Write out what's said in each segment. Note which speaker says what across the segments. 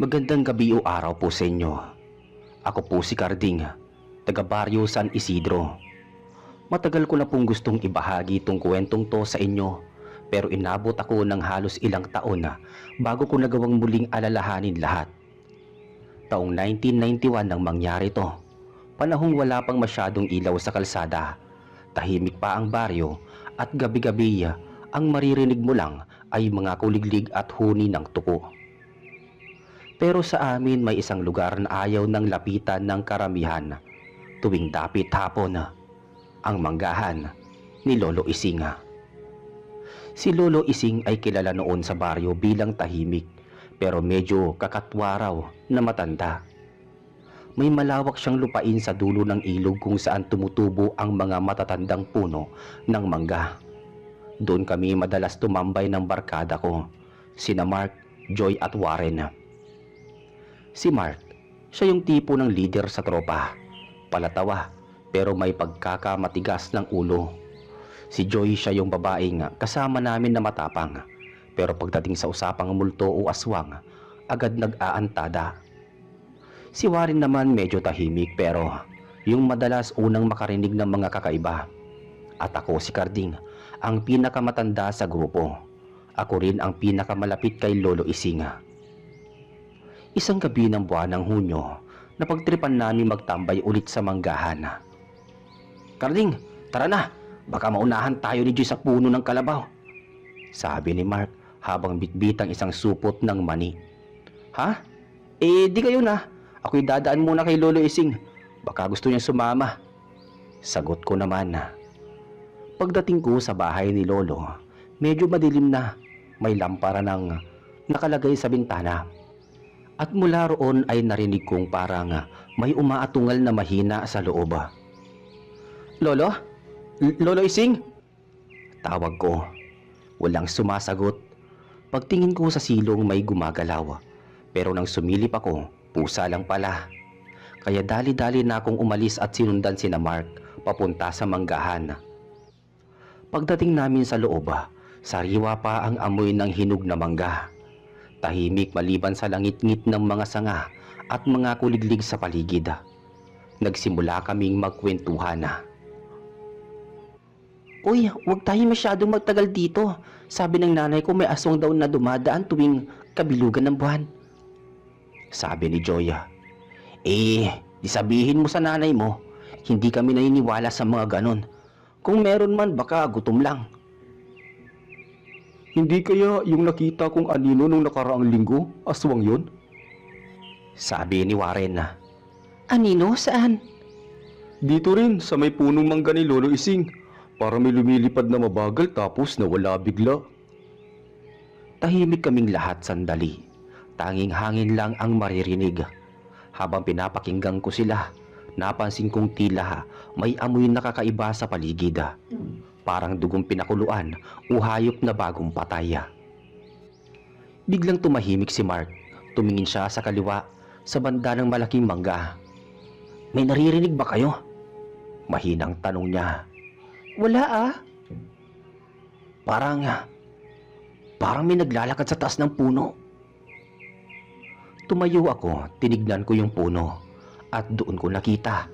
Speaker 1: Magandang gabi o araw po sa inyo. Ako po si Carding, taga Barrio San Isidro. Matagal ko na pong gustong ibahagi itong kwentong to sa inyo, pero inabot ako ng halos ilang taon na bago ko nagawang muling alalahanin lahat. Taong 1991 nang mangyari to. Panahong wala pang masyadong ilaw sa kalsada, tahimik pa ang baryo at gabi-gabi ang maririnig mo lang ay mga kuliglig at huni ng tuko. Pero sa amin may isang lugar na ayaw ng lapitan ng karamihan tuwing dapit hapon, ang manggahan ni Lolo Ising. Si Lolo Ising ay kilala noon sa baryo bilang tahimik pero medyo kakatwa raw na matanda. May malawak siyang lupain sa dulo ng ilog kung saan tumutubo ang mga matatandang puno ng mangga. Doon kami madalas tumambay ng barkada ko, sina Mark, Joy at Warren. Si Mark, siya yung tipo ng leader sa tropa. Palatawa, pero may pagkakamatigas ng ulo. Si Joy, siya yung babaeng kasama namin na matapang. Pero pagdating sa usapang multo o aswang, agad nag-aantada. Si Warren naman medyo tahimik pero yung madalas unang makarinig ng mga kakaiba. At ako si Carding, ang pinakamatanda sa grupo. Ako rin ang pinakamalapit kay Lolo Ising. Isang gabi ng buwan ng Hunyo, napagtripan namin magtambay ulit sa manggahan. "Carding, tara na! Baka maunahan tayo ni Joy sa puno ng kalabaw," sabi ni Mark habang bitbit ang isang supot ng mani. "Ha? Di kayo na. Ako'y dadaan muna kay Lolo Ising. Baka gusto niya sumama," sagot ko naman. Pagdating ko sa bahay ni Lolo, medyo madilim na. May lampara ng nakalagay sa bintana. At mula roon ay narinig kong parang may umaatungal na mahina sa loob. "Lolo? Lolo Ising?" tawag ko. Walang sumasagot. Pagtingin ko sa silong may gumagalaw. Pero nang sumilip ako, pusa lang pala. Kaya dali-dali na akong umalis at sinundan sina Mark papunta sa manggahan. Pagdating namin sa loob, sariwa pa ang amoy ng hinog na mangga. Tahimik maliban sa langit-ngit ng mga sanga at mga kuliglig sa paligid. Nagsimula kaming magkwentuhan. "Uy, huwag tayo masyadong magtagal dito. Sabi ng nanay ko may aswang daw na dumadaan tuwing kabilugan ng buwan," sabi ni Joya. Di sabihin mo sa nanay mo, hindi kami naniniwala sa mga ganon. Kung meron man, baka gutom lang. "Hindi kaya yung nakita kong anino nung nakaraang linggo, aswang yun?" sabi ni Warren. "Anino? Saan?" "Dito rin, sa may punong mangga ni Lolo Ising. Para may lumilipad na mabagal tapos nawala bigla." Tahimik kaming lahat sandali. Tanging hangin lang ang maririnig. Habang pinapakinggan ko sila, napansin kong tila may amoy nakakaiba sa paligid. Parang dugong pinakuluan o hayop na bagong patay. Biglang tumahimik si Mark. Tumingin siya sa kaliwa, sa banda ng malaking mangga. "May naririnig ba kayo?" mahinang tanong niya. "Wala ah." Parang may naglalakad sa taas ng puno." Tumayo ako, tinignan ko yung puno at doon ko nakita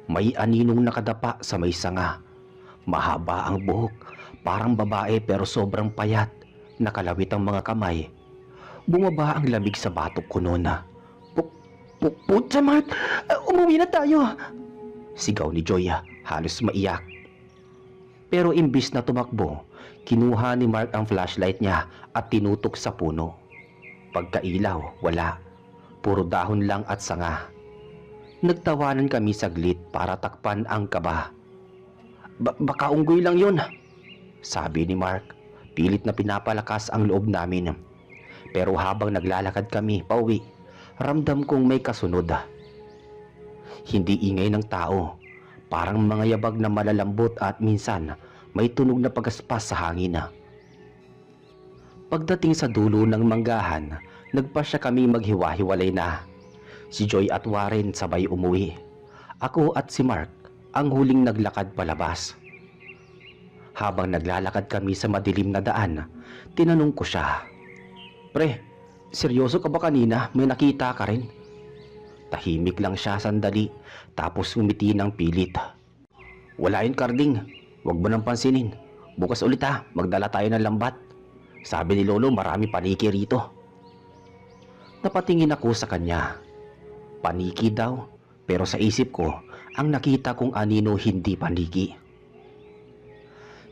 Speaker 1: may aninong nakadapa sa may sanga. Mahaba ang buhok, parang babae pero sobrang payat. Nakalawit ang mga kamay. Bumaba ang lamig sa batok ko noon. Putsa Mark! Umuwi na tayo!" sigaw ni Joya, halos maiyak. Pero imbis na tumakbo, kinuha ni Mark ang flashlight niya at tinutok sa puno. Pagkailaw, wala. Puro dahon lang at sanga. Nagtawanan kami saglit para takpan ang kaba. Baka unggoy lang yun," sabi ni Mark. Pilit na pinapalakas ang loob namin. Pero habang naglalakad kami pauwi, ramdam kong may kasunod. Hindi ingay ng tao, parang mga yabag na malalambot at minsan may tunog na pagaspas sa hangin. Pagdating sa dulo ng manggahan, nagpasya kami maghiwa-hiwalay na. Si Joy at Warren sabay umuwi. Ako at si Mark ang huling naglakad palabas. Habang naglalakad kami sa madilim na daan, tinanong ko siya, "Pre, Seryoso ka ba kanina? May nakita ka rin? Tahimik lang siya sandali, tapos umiti ng pilit. Wala yun, Karding. Huwag mo nang pansinin. Bukas ulit ha, magdala tayo ng lambat. Sabi ni Lolo, marami paniki rito. Napatingin ako sa kanya. Paniki daw, pero sa isip ko, ang nakita kong anino hindi paniki.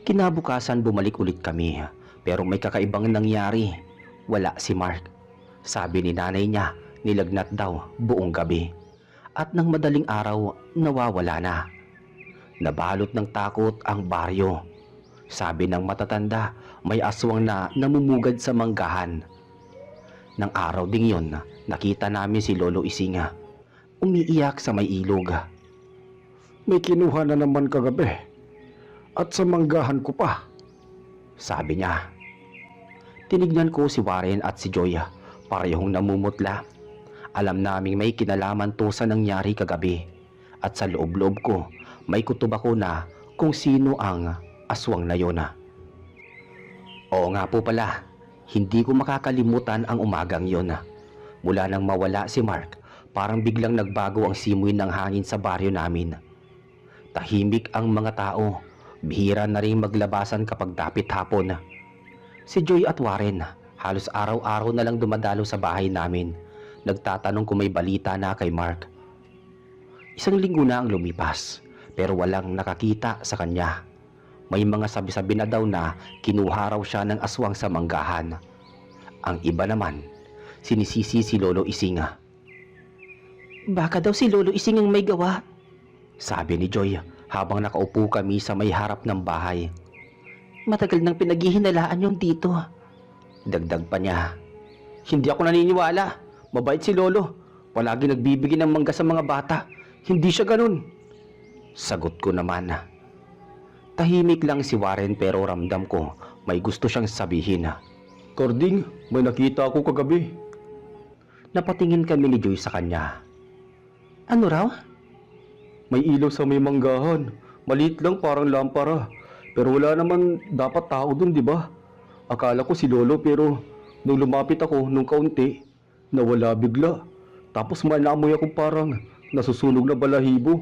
Speaker 1: Kinabukasan bumalik ulit kami, pero may kakaibang nangyari. Wala si Mark. Sabi ni nanay niya, nilagnat daw buong gabi. At nang madaling araw, nawawala na. Nabalot ng takot ang baryo. Sabi ng matatanda, may aswang na namumugad sa manggahan. Nang araw ding yon, nakita namin si Lolo Isinga. Umiiyak sa may ilog.
Speaker 2: May kinuha na naman kagabi. At sa manggahan ko pa.
Speaker 1: Sabi niya. Tinignan ko si Warren at si Joya. Parehong namumutla. Alam naming may kinalaman to sa nangyari kagabi. At sa loob-loob ko, may kutob ako na kung sino ang aswang na yon. Oo nga po pala, hindi ko makakalimutan ang umagang yon. Mula nang mawala si Mark, parang biglang nagbago ang simoy ng hangin sa baryo namin. Tahimik ang mga tao, bihira na rin maglabasan kapag dapit hapon. Si Joy at Warren, halos araw-araw na lang dumadalo sa bahay namin. Nagtatanong kung may balita na kay Mark. Isang linggo na ang lumipas, pero walang nakakita sa kanya. May mga sabi-sabi na daw na kinuha raw siya ng aswang sa manggahan. Ang iba naman, sinisisi si Lolo Isinga. Baka daw si Lolo Ising ang may gawa, sabi ni Joy habang nakaupo kami sa may harap ng bahay. Matagal nang pinaghihinalaan yung dito. Dagdag pa niya. Hindi ako naniniwala. Mabait si Lolo. Palagi nagbibigay ng mangga sa mga bata. Hindi siya ganun. Sagot ko naman. Tahimik lang si Warren pero ramdam ko may gusto siyang sabihin.
Speaker 2: Karding, may nakita ako kagabi.
Speaker 1: Napatingin kami ni Joy sa kanya. Ano raw?
Speaker 2: May ilaw sa may manggahan. Maliit lang, parang lampara. Pero wala naman dapat tao dun, di ba? Akala ko si Lolo, pero nung lumapit ako nung kaunti, nawala bigla. Tapos may naamoy ako parang nasusunog na balahibo.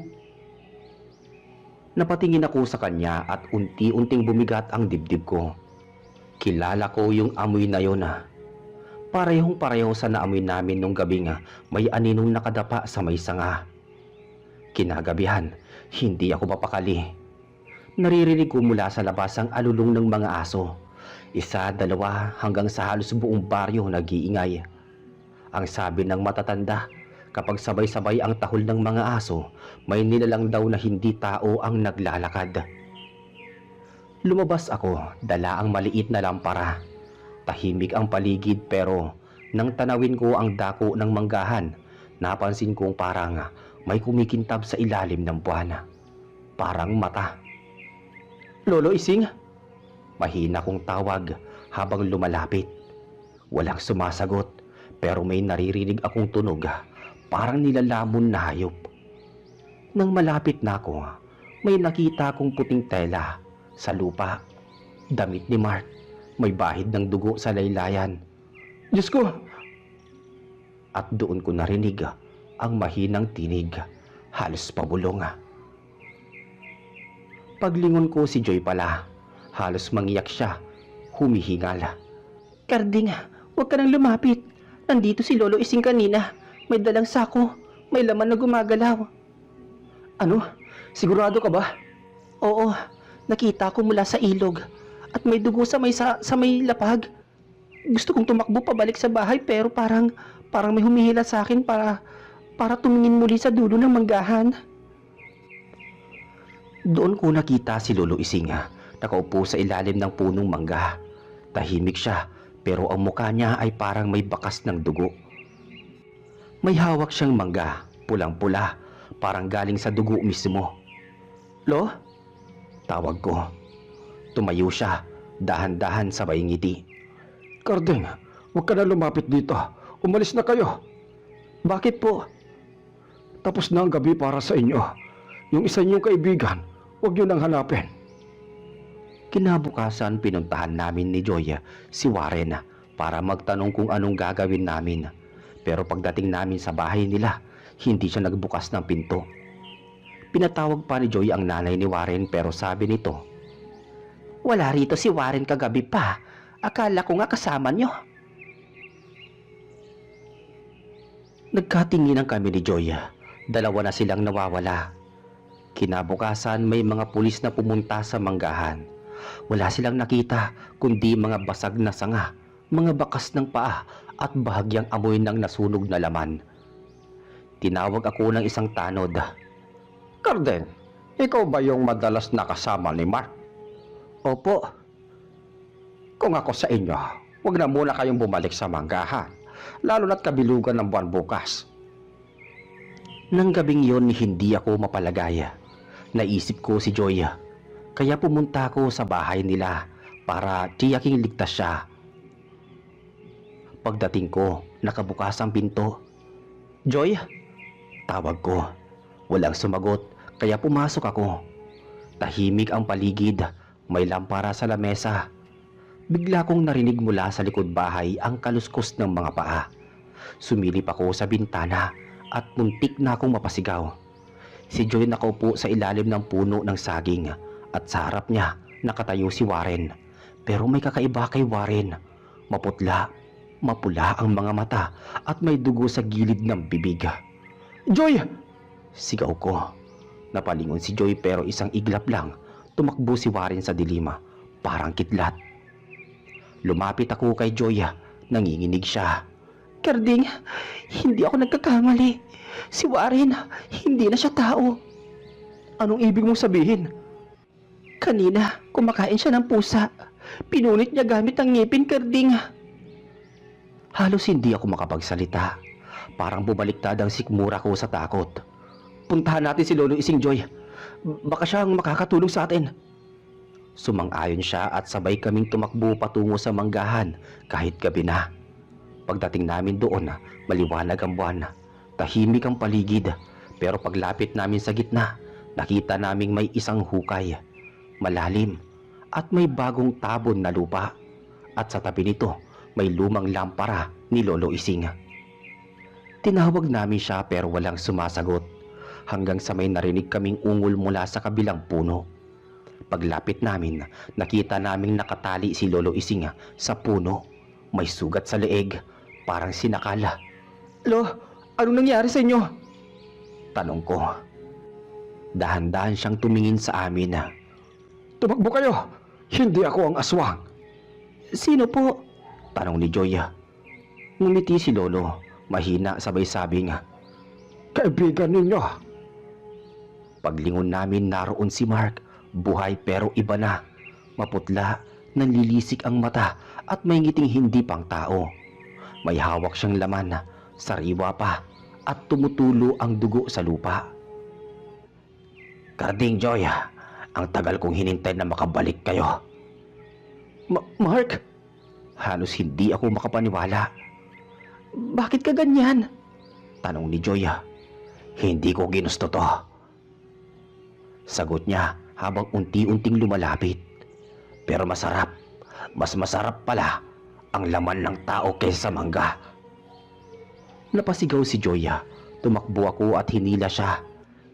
Speaker 1: Napatingin ako sa kanya at unti-unting bumigat ang dibdib ko. Kilala ko yung amoy na yun. Parehong-pareho sa naamoy namin nung gabi nga may aninong nakadapa sa may sanga. Kinagabihan, hindi ako mapakali. Naririnig ko mula sa labas ang alulong ng mga aso. Isa, dalawa, hanggang sa halos buong baryo nag-iingay. Ang sabi ng matatanda, kapag sabay-sabay ang tahol ng mga aso, may nilalang daw na hindi tao ang naglalakad. Lumabas ako, dala ang maliit na lampara. Tahimik ang paligid pero nang tanawin ko ang dako ng manggahan, napansin kong parang may kumikintab sa ilalim ng buwan. Parang mata. Lolo Ising? Mahina kong tawag habang lumalapit. Walang sumasagot pero may naririnig akong tunog, parang nilalamon na hayop. Nang malapit na ako, may nakita akong puting tela sa lupa. Damit ni Mark, may bahid ng dugo sa laylayan. Diyos ko! At doon ko narinig ang mahinang tinig, halos pabulong. Paglingon ko si Joy pala, halos mangiyak siya, humihingal. Karding, huwag ka nang lumapit. Nandito si Lolo Ising kanina. May dalang sako, may laman na gumagalaw. Ano? Sigurado ka ba? Oo, nakita ko mula sa ilog at may dugo sa may lapag. Gusto kong tumakbo pabalik sa bahay pero parang may humihila sa akin para tumingin muli sa dulo ng manggahan. Doon ko nakita si Lolo Ising, nakaupo sa ilalim ng punong mangga. Tahimik siya pero ang mukha niya ay parang may bakas ng dugo. May hawak siyang mangga, pulang-pula, parang galing sa dugo mismo. Lo? Tawag ko. Tumayo siya, dahan-dahan sabay ngiti.
Speaker 2: Karding, huwag ka na lumapit dito. Umalis na kayo.
Speaker 1: Bakit po?
Speaker 2: Tapos na ang gabi para sa inyo. Yung isa niyong kaibigan, huwag niyo nang hanapin.
Speaker 1: Kinabukasan pinuntahan namin ni Joy si Warren. para magtanong kung anong gagawin namin. Pero pagdating namin sa bahay nila, hindi siya nagbukas ng pinto. Pinatawag pa ni Joy ang nanay ni Warren pero sabi nito, "Wala rito si Warren kagabi pa. Akala ko nga kasama niyo." Nagkatinginan kami ni Joy. Dalawa na silang nawawala. Kinabukasan may mga pulis na pumunta sa manggahan. Wala silang nakita kundi mga basag na sanga, mga bakas ng paa at bahagyang amoy ng nasunog na laman. Tinawag ako ng isang tanod.
Speaker 2: Carden, ikaw ba yung madalas nakasama ni Mark?
Speaker 1: Opo.
Speaker 2: Kung ako sa inyo, huwag na muna kayong bumalik sa manggahan, lalo na't kabilugan ng buwan bukas.
Speaker 1: Nang gabing yon hindi ako mapalagay. Naisip ko si Joy, kaya pumunta ako sa bahay nila para tiyaking ligtas siya. Pagdating ko, nakabukas ang pinto. "Joy?" Tawag ko. Walang sumagot, kaya pumasok ako. Tahimik ang paligid, may lampara sa lamesa. Bigla kong narinig mula sa likod bahay ang kaluskos ng mga paa. Sumilip ako sa bintana at muntik na akong mapasigaw. Si Joy nakaupo sa ilalim ng puno ng saging at sa harap niya nakatayo si Warren. Pero may kakaiba kay Warren. Maputla, mapula ang mga mata at may dugo sa gilid ng bibig.
Speaker 2: Joy!
Speaker 1: Sigaw ko. Napalingon si Joy pero isang iglap lang. Tumakbo si Warren sa dilima, parang kidlat. Lumapit ako kay Joy, nanginginig siya.
Speaker 3: Karding, hindi ako nagkakamali. Si Warren, hindi na siya tao.
Speaker 2: Anong ibig mong sabihin?
Speaker 3: Kanina, kumakain siya ng pusa. Pinunit niya gamit ang ngipin, Karding.
Speaker 1: Halos hindi ako makapagsalita. Parang bumaliktad ang sikmura ko sa takot.
Speaker 2: Puntahan natin si Lolo Ising, Joy. Baka siya ang makakatulong sa atin.
Speaker 1: Sumang-ayon siya at sabay kaming tumakbo patungo sa manggahan kahit gabi na. Pagdating namin doon, maliwanag ang buwan. Tahimik ang paligid, pero paglapit namin sa gitna, nakita naming may isang hukay, malalim, at may bagong tabon na lupa. At sa tabi nito, may lumang lampara ni Lolo Ising. Tinawag namin siya pero walang sumasagot, hanggang sa may narinig kaming ungol mula sa kabilang puno. Paglapit namin, nakita naming nakatali si Lolo Ising sa puno. May sugat sa leeg, parang sinakala.
Speaker 2: Lo, anong nangyari sa inyo?
Speaker 1: Tanong ko. Dahan-dahan siyang tumingin sa amin.
Speaker 2: Tumakbo kayo! Hindi ako ang aswang!
Speaker 3: Sino po?
Speaker 1: Tanong ni Joy. Ngumiti si Lolo, mahina sabay sabing,
Speaker 2: Kaibigan ninyo!
Speaker 1: Paglingon namin naroon si Mark, buhay pero iba na. Maputla, nanlilisik ang mata at may ngiting hindi pang tao. May hawak siyang laman, sariwa pa, at tumutulo ang dugo sa lupa. Karding, Joy, ang tagal kong hinintay na makabalik kayo.
Speaker 2: Mark?
Speaker 1: Halos hindi ako makapaniwala.
Speaker 3: Bakit ka ganyan?
Speaker 1: Tanong ni Joy. Hindi ko ginusto to. Sagot niya habang unti-unting lumalapit. Pero masarap, mas masarap pala ang laman ng tao kaysa mangga. Napasigaw si Joya. Tumakbo ako at hinila siya.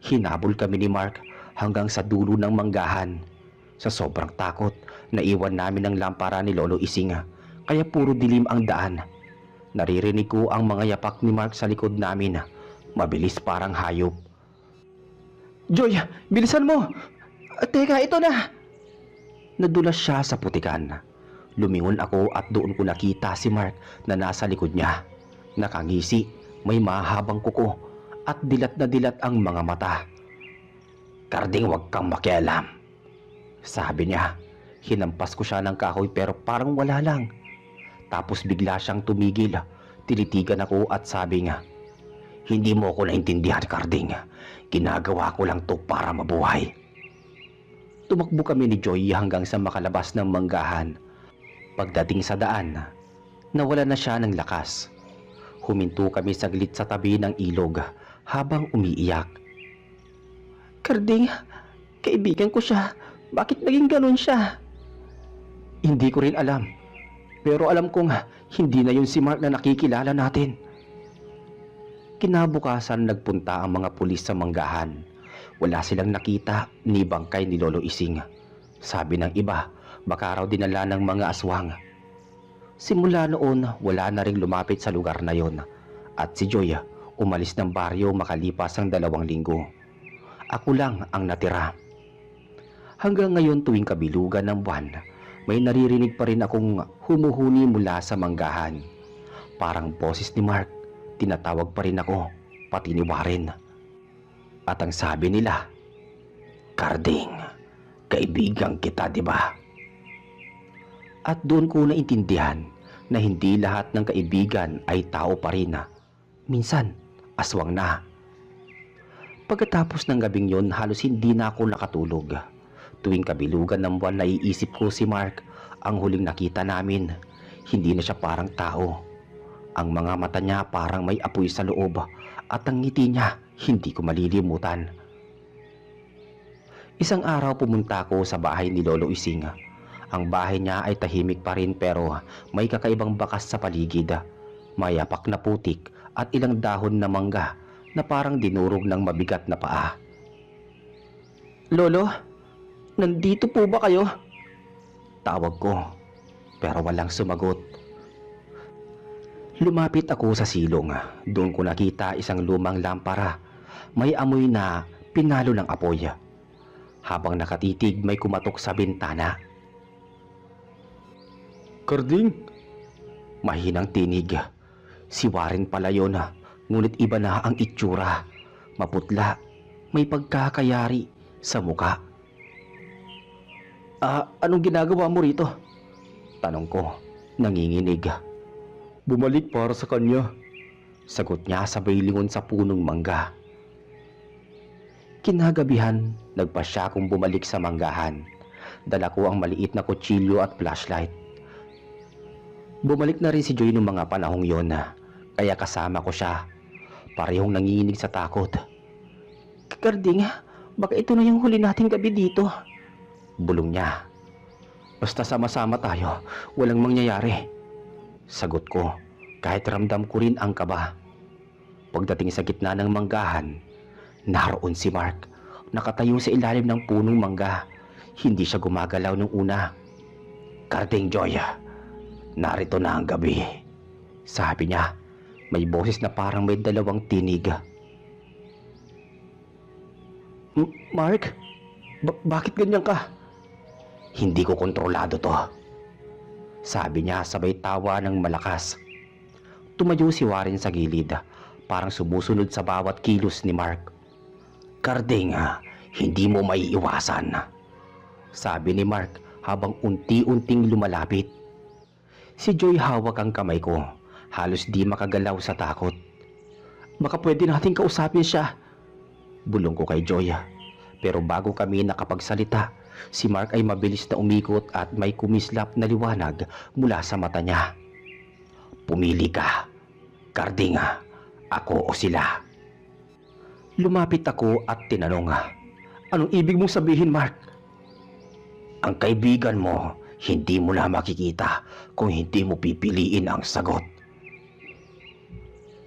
Speaker 1: Hinabol kami ni Mark hanggang sa dulo ng manggahan. Sa sobrang takot, naiwan namin ang lampara ni Lolo Ising, kaya puro dilim ang daan. Naririnig ko ang mga yapak ni Mark sa likod namin. Mabilis parang hayop.
Speaker 2: Joy, bilisan mo!
Speaker 3: Teka, ito na!
Speaker 1: Nadulas siya sa putikan. Lumingon ako at doon ko nakita si Mark na nasa likod niya. Nakangisi, may mahabang kuko at dilat na dilat ang mga mata. Karding, huwag kang makialam, sabi niya. Hinampas ko siya ng kahoy pero parang wala lang. Tapos bigla siyang tumigil. Tinitigan ako at sabi nga, hindi mo ako naintindihan, Karding. Ginagawa ko lang to para mabuhay. Tumakbo kami ni Joy hanggang sa makalabas ng manggahan. Pagdating sa daan, nawala na siya ng lakas. Huminto kami saglit sa tabi ng ilog habang umiiyak.
Speaker 3: Karding, kaibigan ko siya. Bakit naging ganun siya?
Speaker 2: Hindi ko rin alam. Pero alam kong
Speaker 1: Hindi na yun si Mark na nakikilala natin. Kinabukasan nagpunta ang mga pulis sa manggahan. Wala silang nakita ni bangkay ni Lolo Ising. Sabi ng iba, baka raw dinala ng mga aswang. Simula noon, wala na ring lumapit sa lugar na yon. At si Joy umalis ng baryo makalipas ang 2 linggo. Ako lang ang natira. Hanggang ngayon tuwing kabilugan ng buwan, may naririnig pa rin akong humuhuni mula sa manggahan. Parang boses ni Mark, tinatawag pa rin ako, pati ni Warren. At ang sabi nila, "Carding, kaibigan kita, di ba?" At doon ko naintindihan na hindi lahat ng kaibigan ay tao pa rin. Minsan, aswang na. Pagkatapos ng gabing yon, halos hindi na ako nakatulog. Tuwing kabilugan ng buwan, naiisip ko si Mark, ang huling nakita namin. Hindi na siya parang tao. Ang mga mata niya parang may apoy sa loob at ang ngiti niya hindi ko malilimutan. Isang araw pumunta ako sa bahay ni Lolo Ising. Ang bahay niya ay tahimik pa rin pero may kakaibang bakas sa paligid. May apak na putik at ilang dahon na mangga na parang dinurog ng mabigat na paa.
Speaker 3: Lolo, nandito po ba kayo?
Speaker 1: Tawag ko, pero walang sumagot. Lumapit ako sa silong. Doon ko nakita isang lumang lampara. May amoy na pinalo ng apoy. Habang nakatitig, may kumatok sa bintana.
Speaker 2: Carding?
Speaker 1: Mahinang tinig. Si Warren pala yun, ngunit iba na ang itsura. Maputla, may pagkakayari sa muka.
Speaker 3: Anong ginagawa mo rito?
Speaker 1: Tanong ko, nanginginig.
Speaker 2: Bumalik para sa kanya.
Speaker 1: Sagot niya sabay lingon sa punong mangga. Kinagabihan, nagpasya akong bumalik sa manggahan. Dala ko ang maliit na kutsilyo at flashlight. Bumalik na rin si Joy noong mga panahong yon, kaya kasama ko siya. Parehong nanginginig sa takot.
Speaker 3: Carding, baka ito na yung huli nating gabi dito.
Speaker 1: Bulong niya. Basta sama-sama tayo, walang mangyayari. Sagot ko, kahit ramdam ko rin ang kaba. Pagdating sa gitna ng manggahan, naroon si Mark, nakatayo sa ilalim ng punong mangga. Hindi siya gumagalaw nung una. "Carding, Joy, narito na ang gabi," sabi niya. May boses na parang may 2 tinig.
Speaker 3: Mark, bakit ganyan ka?
Speaker 1: "Hindi ko kontrolado to," sabi niya sabay tawa ng malakas. Tumayo si Warren sa gilid, parang sumusunod sa bawat kilos ni Mark. "Carding, hindi mo maiiwasan," sabi ni Mark habang unti-unting lumalapit. Si Joy hawak ang kamay ko, halos di makagalaw sa takot.
Speaker 3: Baka pwede nating kausapin siya.
Speaker 1: Bulong ko kay Joy. Pero bago kami nakapagsalita, si Mark ay mabilis na umikot at may kumislap na liwanag mula sa mata niya. "Pumili ka, Carding, ako o sila." Lumapit ako at tinanong,
Speaker 3: Anong ibig mong sabihin, Mark?
Speaker 1: "Ang kaibigan mo, hindi mo na makikita kung hindi mo pipiliin ang sagot."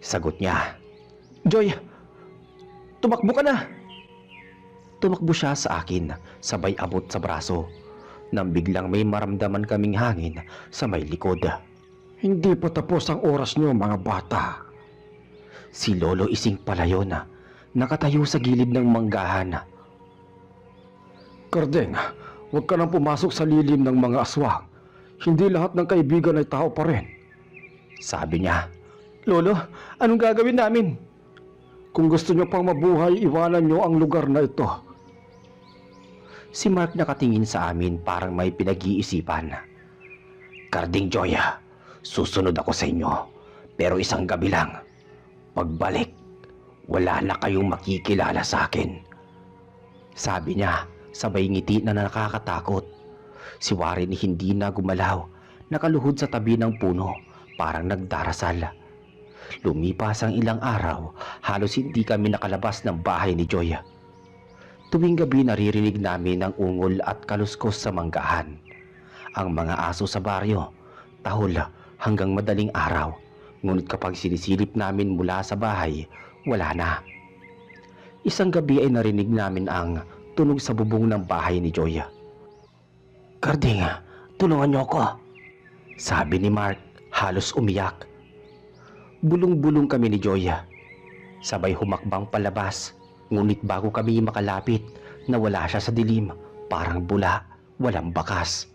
Speaker 1: Sagot niya.
Speaker 3: Joy, tumakbo ka na.
Speaker 1: Tumakbo siya sa akin, sabay abot sa braso. Nang biglang may maramdaman kaming hangin sa may likod.
Speaker 2: Hindi pa tapos ang oras niyo, mga bata.
Speaker 1: Si Lolo Ising pala yun, nakatayo sa gilid ng manggahan.
Speaker 2: Carding, huwag ka nang pumasok sa lilim ng mga aswang. Hindi lahat ng kaibigan ay tao pa rin.
Speaker 1: Sabi niya.
Speaker 3: Lolo, anong gagawin namin?
Speaker 2: Kung gusto niyo pang mabuhay, iwanan niyo ang lugar na ito.
Speaker 1: Si Mark nakatingin sa amin parang may pinag-iisipan. "Carding, Joy, susunod ako sa inyo. Pero isang gabi lang. Pagbalik, wala na kayong makikilala sa akin." Sabi niya, sabay ngiti na nakakatakot. Si Warren hindi na gumalaw, nakaluhod sa tabi ng puno, parang nagdarasal. Lumipas ang ilang araw, halos hindi kami nakalabas ng bahay ni Joy. Tuwing gabi naririnig namin ang ungol at kaluskos sa manggahan. Ang mga aso sa baryo, tahol, hanggang madaling araw. Ngunit kapag sinisilip namin mula sa bahay, wala na. Isang gabi ay narinig namin ang tunog sa bubong ng bahay ni Joy.
Speaker 3: Karding, tulungan niyo ako.
Speaker 1: Sabi ni Mark, halos umiyak. Bulong-bulong kami ni Joy. Sabay humakbang palabas, ngunit bago kami makalapit, nawala siya sa dilim, parang bula, walang bakas.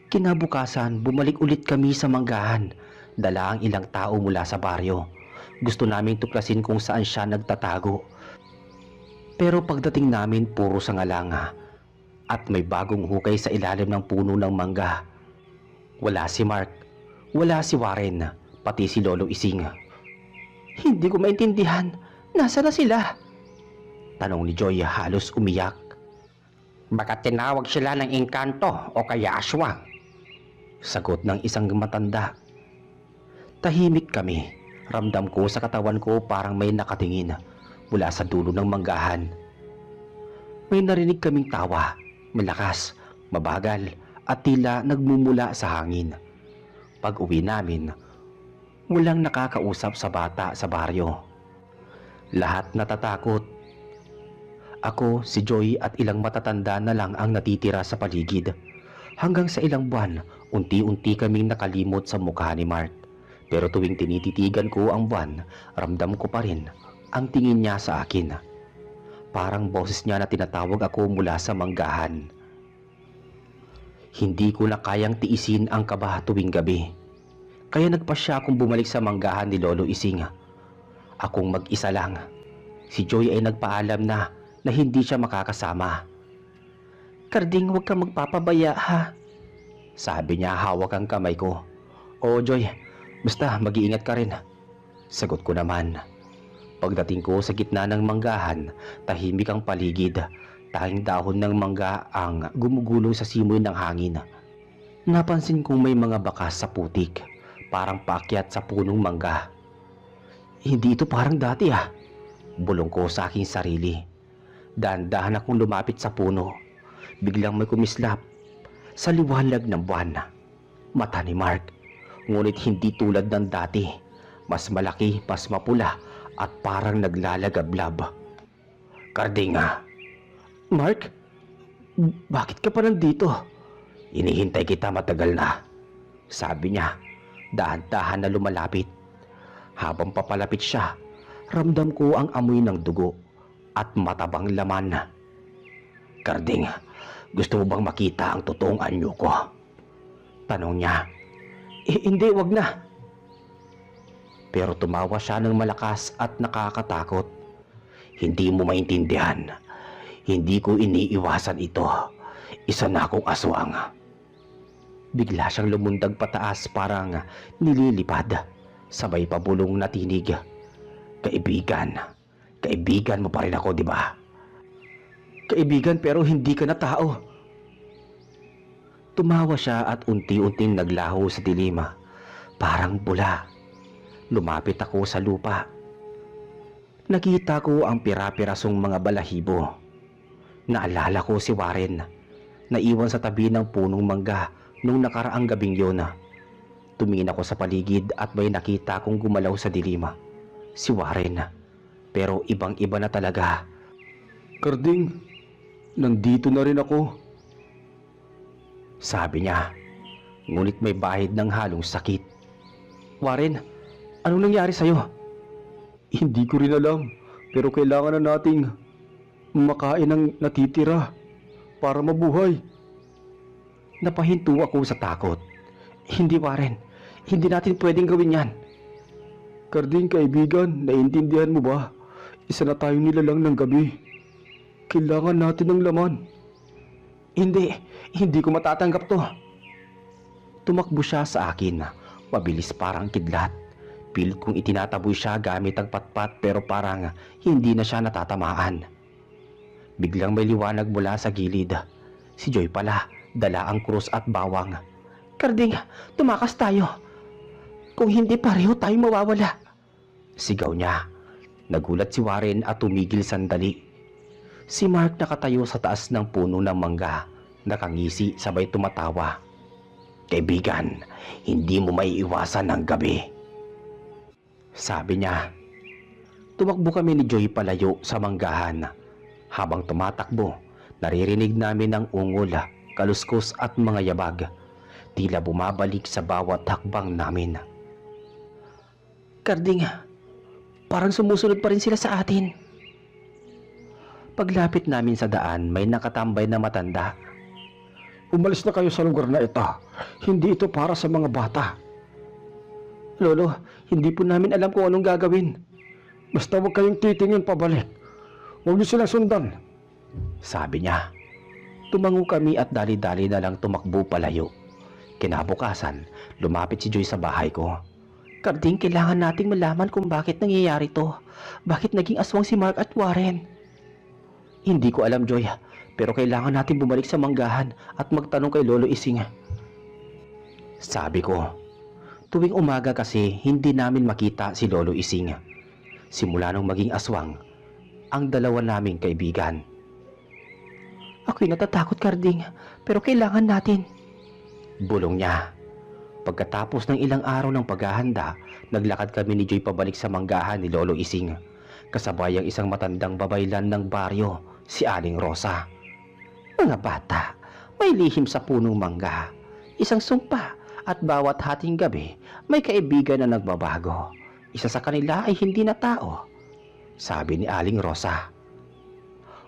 Speaker 1: Kinabukasan, bumalik ulit kami sa manggahan. Dala ang ilang tao mula sa baryo. Gusto naming tuklasin kung saan siya nagtatago. Pero pagdating namin, puro sangalanga. At may bagong hukay sa ilalim ng puno ng mangga. Wala si Mark, wala si Warren, pati si Lolo Ising.
Speaker 3: Hindi ko maintindihan. Nasaan na sila?
Speaker 1: Tanong ni Joy, halos umiyak.
Speaker 3: Baka tinawag sila ng engkanto o kaya aswang.
Speaker 1: Sagot ng isang matanda. Tahimik kami. Ramdam ko sa katawan ko parang may nakatingin mula sa dulo ng manggahan. May narinig kaming tawa, malakas, mabagal, at tila nagmumula sa hangin. Pag uwi namin, walang nakakausap sa bata sa baryo. Lahat natatakot. Ako, si Joy at ilang matatanda na lang ang natitira sa paligid. Hanggang sa ilang buwan, unti-unti kaming nakalimot sa mukha ni Mark. Pero tuwing tinititigan ko ang buwan, ramdam ko pa rin ang tingin niya sa akin. Parang boses niya na tinatawag ako mula sa manggahan. Hindi ko na kayang tiisin ang kaba tuwing gabi. Kaya nagpasya akong bumalik sa manggahan ni Lolo Ising. Akong mag-isa lang. Si Joy ay nagpaalam na hindi siya makakasama.
Speaker 3: Karding, huwag kang magpapabaya ha.
Speaker 1: Sabi niya hawak ang kamay ko. Oo Joy, basta mag-iingat ka rin. Sagot ko naman. Pagdating ko sa gitna ng manggahan, tahimik ang paligid. Tanging dahon ng mangga ang gumugulong sa simoy ng hangin. Napansin kong may mga bakas sa putik, parang paakyat sa punong mangga. Hindi ito parang dati ah. Bulong ko sa aking sarili. Dahan-dahan akong lumapit sa puno. Biglang may kumislap sa liwanag ng buwan. Mata ni Mark, ngunit hindi tulad ng dati. Mas malaki, mas mapula at parang naglalagablab. Karding,
Speaker 3: Mark, bakit ka pa nandito?
Speaker 1: Inihintay kita matagal na. Sabi niya, dahan-dahan na lumalapit. Habang papalapit siya, ramdam ko ang amoy ng dugo at matabang laman. Karding, gusto mo bang makita ang totoong anyo ko? Tanong niya.
Speaker 3: Hindi, wag na.
Speaker 1: Pero tumawa siya ng malakas at nakakatakot. Hindi mo maintindihan. Hindi ko iniiwasan ito. Isa na akong aswang. Bigla siyang lumundag pataas parang nililipad. Sabay pabulong na tinig. Kaibigan. Kaibigan mo pa rin ako, di ba?
Speaker 3: Kaibigan pero hindi ka na tao.
Speaker 1: Tumawa siya at unti-unting naglaho sa dilim. Parang bula. Lumapit ako sa lupa. Nakita ko ang pira-pirasong mga balahibo. Naalala ko si Warren. Naiwan sa tabi ng punong mangga nung nakaraang gabing yun. Tumingin ako sa paligid at may nakita kong gumalaw sa dilim. Si Warren. Pero ibang-iba na talaga.
Speaker 2: Karding, nandito na rin ako.
Speaker 1: Sabi niya. Ngunit may bahid ng halong sakit.
Speaker 3: Warren, anong nangyari sa'yo?
Speaker 2: Hindi ko rin alam, pero kailangan na nating makain ng natitira para mabuhay.
Speaker 1: Napahinto ako sa takot.
Speaker 3: Hindi, Warren. Hindi natin pwedeng gawin yan.
Speaker 2: Karding, kaibigan, naiintindihan mo ba? Isa na tayong nilalang ng gabi. Kailangan natin ng laman.
Speaker 3: Hindi ko matatanggap to.
Speaker 1: Tumakbo siya sa akin. Mabilis parang kidlat. Pilit kong itinataboy siya gamit ang patpat pero parang hindi na siya natatamaan. Biglang may liwanag mula sa gilid. Si Joy pala, dala ang krus at bawang.
Speaker 3: Karding, tumakas tayo. Kung hindi pareho tayo mawawala.
Speaker 1: Sigaw niya. Nagulat si Warren at tumigil sandali. Si Mark nakatayo sa taas ng puno ng mangga. Nakangisi sabay tumatawa. Kaibigan, hindi mo maiiwasan ng gabi. Sabi niya. Tumakbo kami ni Joy palayo sa manggahan. Habang tumatakbo, naririnig namin ang ungol, kaluskos at mga yabag. Tila bumabalik sa bawat hakbang namin.
Speaker 3: Karding, parang sumusunod pa rin sila sa atin.
Speaker 1: Paglapit namin sa daan, may nakatambay na matanda.
Speaker 2: Umalis na kayo sa lugar na ito. Hindi ito para sa mga bata.
Speaker 3: Lolo, hindi po namin alam kung anong gagawin.
Speaker 2: Basta huwag kayong titingin pabalik. Huwag niyo silang sundan.
Speaker 1: Sabi niya. Tumango kami at dali-dali na lang tumakbo palayo. Kinabukasan, lumapit si Joy sa bahay ko.
Speaker 3: Karding, kailangan nating malaman kung bakit nangyayari to. Bakit naging aswang si Mark at Warren?
Speaker 1: Hindi ko alam, Joy, pero kailangan natin bumalik sa manggahan at magtanong kay Lolo Ising. Sabi ko. Tuwing umaga kasi hindi namin makita si Lolo Ising. Simula nung maging aswang, ang dalawa naming kaibigan.
Speaker 3: Ako'y natatakot, Karding, pero kailangan natin.
Speaker 1: Bulong niya. Pagkatapos ng ilang araw ng paghahanda, naglakad kami ni Joy pabalik sa manggahan ni Lolo Ising. Kasabay ang isang matandang babaylan ng baryo, si Aling Rosa.
Speaker 3: Mga bata, may lihim sa punong mangga. Isang sumpa at bawat hating gabi may kaibigan na nagbabago. Isa sa kanila ay hindi na tao.
Speaker 1: Sabi ni Aling Rosa.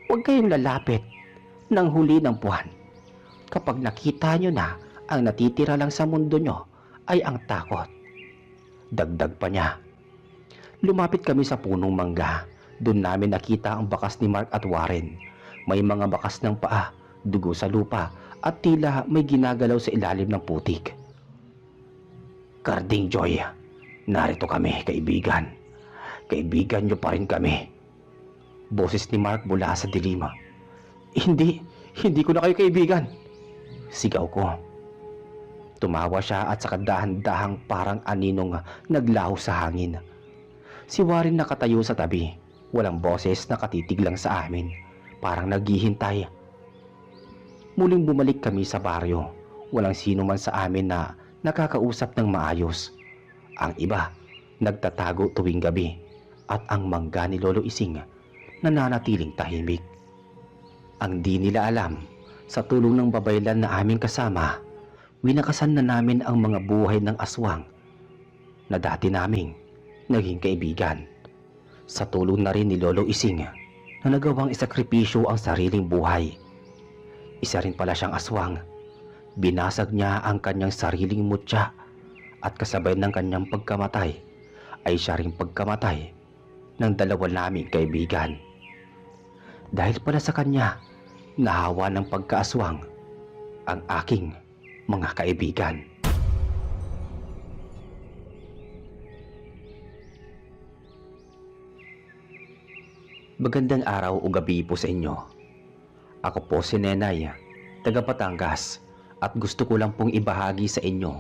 Speaker 3: Huwag kayong lalapit ng huli ng buwan. Kapag nakita nyo na ang natitira lang sa mundo nyo ay ang takot.
Speaker 1: Dagdag pa niya. Lumapit kami sa punong mangga. Doon namin nakita ang bakas ni Mark at Warren. May mga bakas ng paa, dugo sa lupa at tila may ginagalaw sa ilalim ng putik. Karding, Joy, narito kami, kaibigan. Kaibigan niyo pa rin kami. Boses ni Mark mula sa dilim.
Speaker 3: Hindi ko na kayo kaibigan.
Speaker 1: Sigaw ko. Tumawa siya at saka dahan-dahang parang aninong naglaho sa hangin. Si Warren nakatayo sa tabi. Walang boses, nakatitig lang sa amin. Parang naghihintay. Muling bumalik kami sa baryo. Walang sino man sa amin na nakakausap ng maayos. Ang iba, nagtatago tuwing gabi. At ang mangga ni Lolo Ising, nananatiling tahimik. Ang di nila alam, sa tulong ng babaylan na aming kasama, winakasan na namin ang mga buhay ng aswang na dati naming naging kaibigan. Sa tulong na rin ni Lolo Ising na nagawang isakripisyo ang sariling buhay. Isa rin pala siyang aswang. Binasag niya ang kanyang sariling mutya at kasabay ng kanyang pagkamatay ay siya ring pagkamatay ng dalawa naming kaibigan. Dahil pala sa kanya, nahawa ng pagkaaswang ang aking mga kaibigan. Magandang araw o gabi po sa inyo. Ako po si Nenay, taga Batangas, at gusto ko lang pong ibahagi sa inyo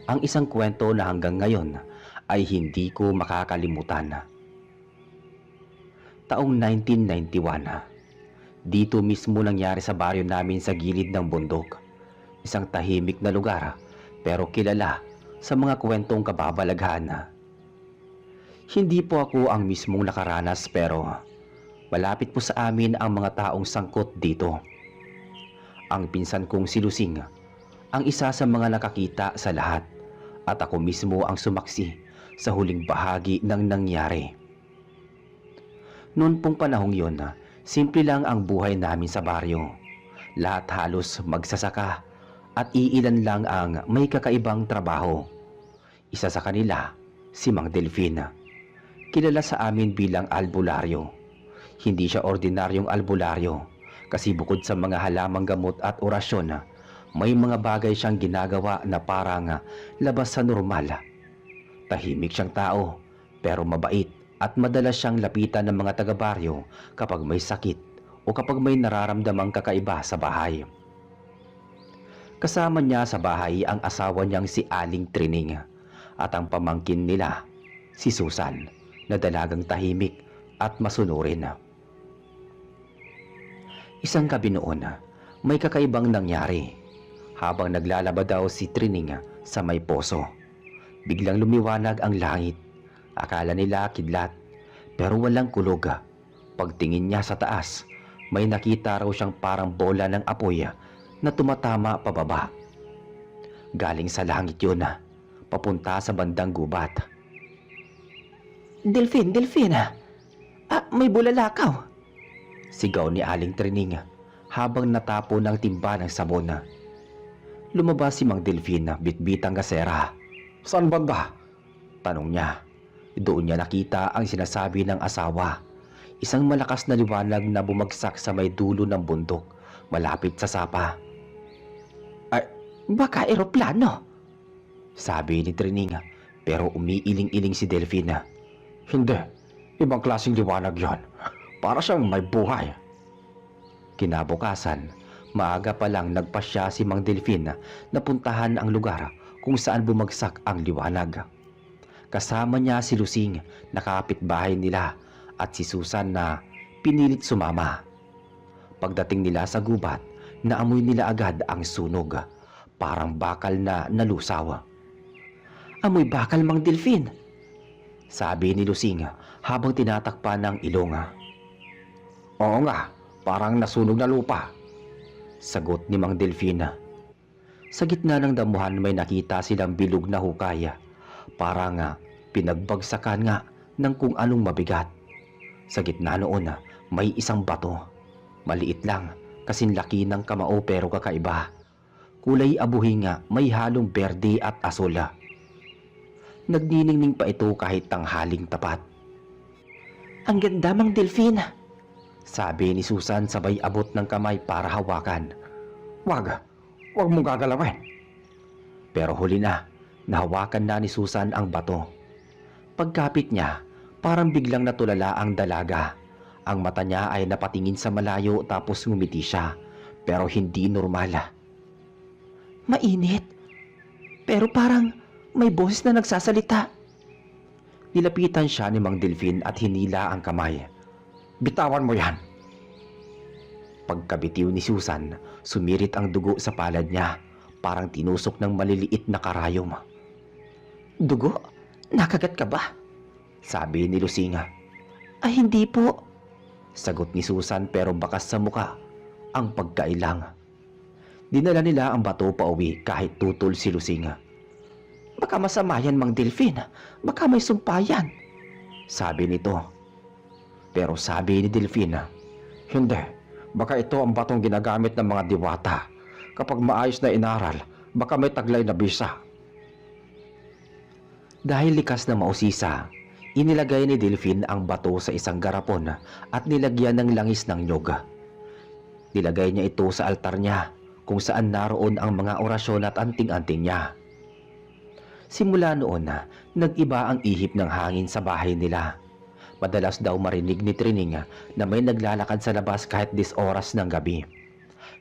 Speaker 1: ang isang kwento na hanggang ngayon ay hindi ko makakalimutan. Taong 1991, dito mismo nangyari sa baryo namin sa gilid ng bundok. Isang tahimik na lugar pero kilala sa mga kwentong kababalaghan. Hindi po ako ang mismong nakaranas pero malapit po sa amin ang mga taong sangkot dito. Ang pinsan kong si Lusing, ang isa sa mga nakakita sa lahat, at ako mismo ang sumaksi sa huling bahagi ng nangyari. Noon pong panahong yon, simple lang ang buhay namin sa baryo. Lahat halos magsasaka at iilan lang ang may kakaibang trabaho. Isa sa kanila, si Mang Delfin. Kilala sa amin bilang albularyo. Hindi siya ordinaryong albularyo kasi bukod sa mga halamang gamot at orasyon, may mga bagay siyang ginagawa na parang labas sa normal. Tahimik siyang tao pero mabait at madalas siyang lapitan ng mga taga-baryo kapag may sakit o kapag may nararamdamang kakaiba sa bahay. Kasama niya sa bahay ang asawa niyang si Aling Trining at ang pamangkin nila, si Susan, na dalagang tahimik at masunurin. Isang gabi noon, may kakaibang nangyari. Habang naglalaba daw si Trining sa may poso, biglang lumiwanag ang langit. Akala nila kidlat, pero walang kulog. Pagtingin niya sa taas, may nakita raw siyang parang bola ng apoy na tumatama pababa. Galing sa langit yun, papunta sa bandang gubat.
Speaker 3: Delfin, Delfin! May bulalakaw!
Speaker 1: Sigaw ni Aling Trining habang natapo ng timba ng sabon. Lumabas si Mang Delfin bitbitang gasera.
Speaker 2: Saan banda?
Speaker 1: Tanong niya. Doon niya nakita ang sinasabi ng asawa. Isang malakas na liwanag na bumagsak sa may dulo ng bundok, malapit sa sapa.
Speaker 3: Baka eroplano!
Speaker 1: Sabi ni Trining, pero umiiling-iling si Delfin.
Speaker 2: Hindi. Ibang klaseng liwanag yon. Para siyang may buhay.
Speaker 1: Kinabukasan, maaga pa lang nagpasya si Mang Delfin na puntahan ang lugar kung saan bumagsak ang liwanag. Kasama niya si Lusing na kapitbahay nila at si Susan na pinilit sumama. Pagdating nila sa gubat, naamoy nila agad ang sunog, parang bakal na nalusaw.
Speaker 3: Amoy bakal, Mang Delfin!
Speaker 1: Sabi ni Lusing habang tinatakpan ng ilong.
Speaker 2: Oo nga, parang nasunog na lupa.
Speaker 1: Sagot ni Mang Delfin. Sa gitna ng damuhan may nakita silang bilog na hukay. Parang pinagbagsakan nga ng kung anong mabigat. Sa gitna noon may isang bato. Maliit lang, kasing laki ng kamao pero kakaiba. Kulay abuhin nga, may halong berde at asul. Nagniningning pa ito kahit tanghaling tapat.
Speaker 3: Ang ganda, Mang Delfin!
Speaker 1: Sabi ni Susan sabay abot ng kamay para hawakan.
Speaker 2: Wag mong gagalawin.
Speaker 1: Pero huli na, nahawakan na ni Susan ang bato. Pagkapit niya, parang biglang natulala ang dalaga. Ang mata niya ay napatingin sa malayo tapos ngumiti siya, pero hindi normal.
Speaker 3: Mainit. Pero parang may boses na nagsasalita.
Speaker 1: Nilapitan siya ni Mang Delfin at hinila ang kamay.
Speaker 2: Bitawan mo yan.
Speaker 1: Pagkabitiw ni Susan, sumirit ang dugo sa palad niya, parang tinusok ng maliliit na karayom.
Speaker 3: Dugo? Nakagat ka ba?
Speaker 1: Sabi ni Lusinga.
Speaker 3: Ay, hindi po.
Speaker 1: Sagot ni Susan pero bakas sa muka ang pagkailang. Dinala nila ang bato pa uwi kahit tutol si Lusinga.
Speaker 3: Baka masama yan, Mang Delfin. Baka may sumpayan.
Speaker 1: Sabi nito. Pero sabi ni Delfina,
Speaker 2: Hindi. Baka ito ang batong ginagamit ng mga diwata. Kapag maayos na inaral, baka may taglay na bisa.
Speaker 1: dahil likas na mausisa, inilagay ni Delfin ang bato sa isang garapon at nilagyan ng langis ng nyog. Nilagay niya ito sa altar niya kung saan naroon ang mga orasyon at anting-anting niya. Simula noon nag-iba ang ihip ng hangin sa bahay nila. Madalas daw marinig ni Trining na may naglalakad sa labas kahit 10 oras ng gabi.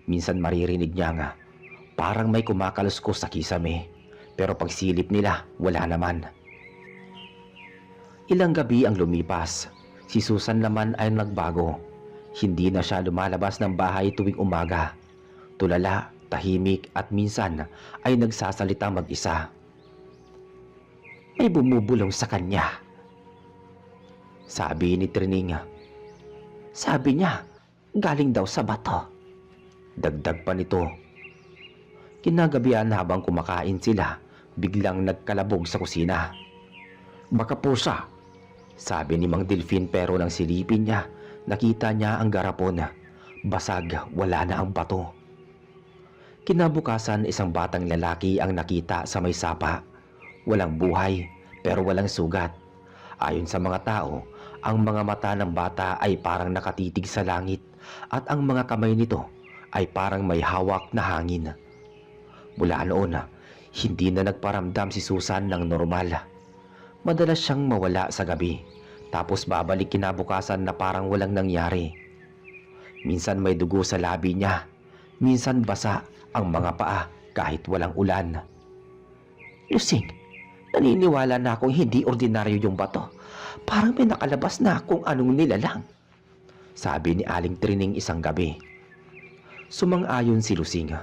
Speaker 1: Minsan maririnig niya nga, parang may kumakaluskos sa kisame. Pero pagsilip nila, wala naman. Ilang gabi ang lumipas. Si Susan naman ay nagbago. Hindi na siya lumalabas ng bahay tuwing umaga. Tulala, tahimik at minsan ay nagsasalita mag-isa. May bumubulong sa kanya. Sabi ni Trining.
Speaker 3: Sabi niya, galing daw sa bato.
Speaker 1: Dagdag pa nito. Kinagabihan habang kumakain sila, biglang nagkalabog sa kusina.
Speaker 2: Baka pusa.
Speaker 1: Sabi ni Mang Delfin pero nang silipin niya, nakita niya ang garapon. Basag, wala na ang bato. Kinabukasan isang batang lalaki ang nakita sa may sapa. Walang buhay pero walang sugat. Ayon sa mga tao, ang mga mata ng bata ay parang nakatitig sa langit at ang mga kamay nito ay parang may hawak na hangin. Mula noon, hindi na nagparamdam si Susan ng normal. Madalas siyang mawala sa gabi, tapos babalik kinabukasan na parang walang nangyari. Minsan may dugo sa labi niya, minsan basa ang mga paa kahit walang ulan.
Speaker 3: Lusing, naniniwala na akong hindi ordinaryo yung bato. Parang may nakalabas na kung anong nilalang.
Speaker 1: Sabi ni Aling Trining isang gabi. Sumang-ayon si Lusing.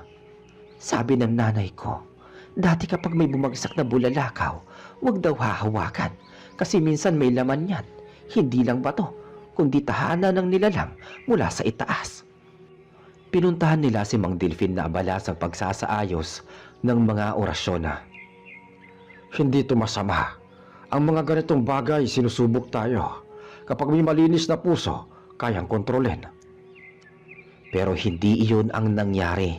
Speaker 3: Sabi ng nanay ko, dati kapag may bumagsak na bulalakaw, huwag daw hahawakan kasi minsan may laman yan. Hindi lang bato, kundi tahanan ng nilalang mula sa itaas. Pinuntahan nila si Mang Delfin na abala sa pagsasaayos ng mga orasyon.
Speaker 2: Hindi ito masama. Ang mga ganitong bagay sinusubok tayo. Kapag may malinis na puso, kayang kontrolin.
Speaker 3: Pero hindi iyon ang nangyari.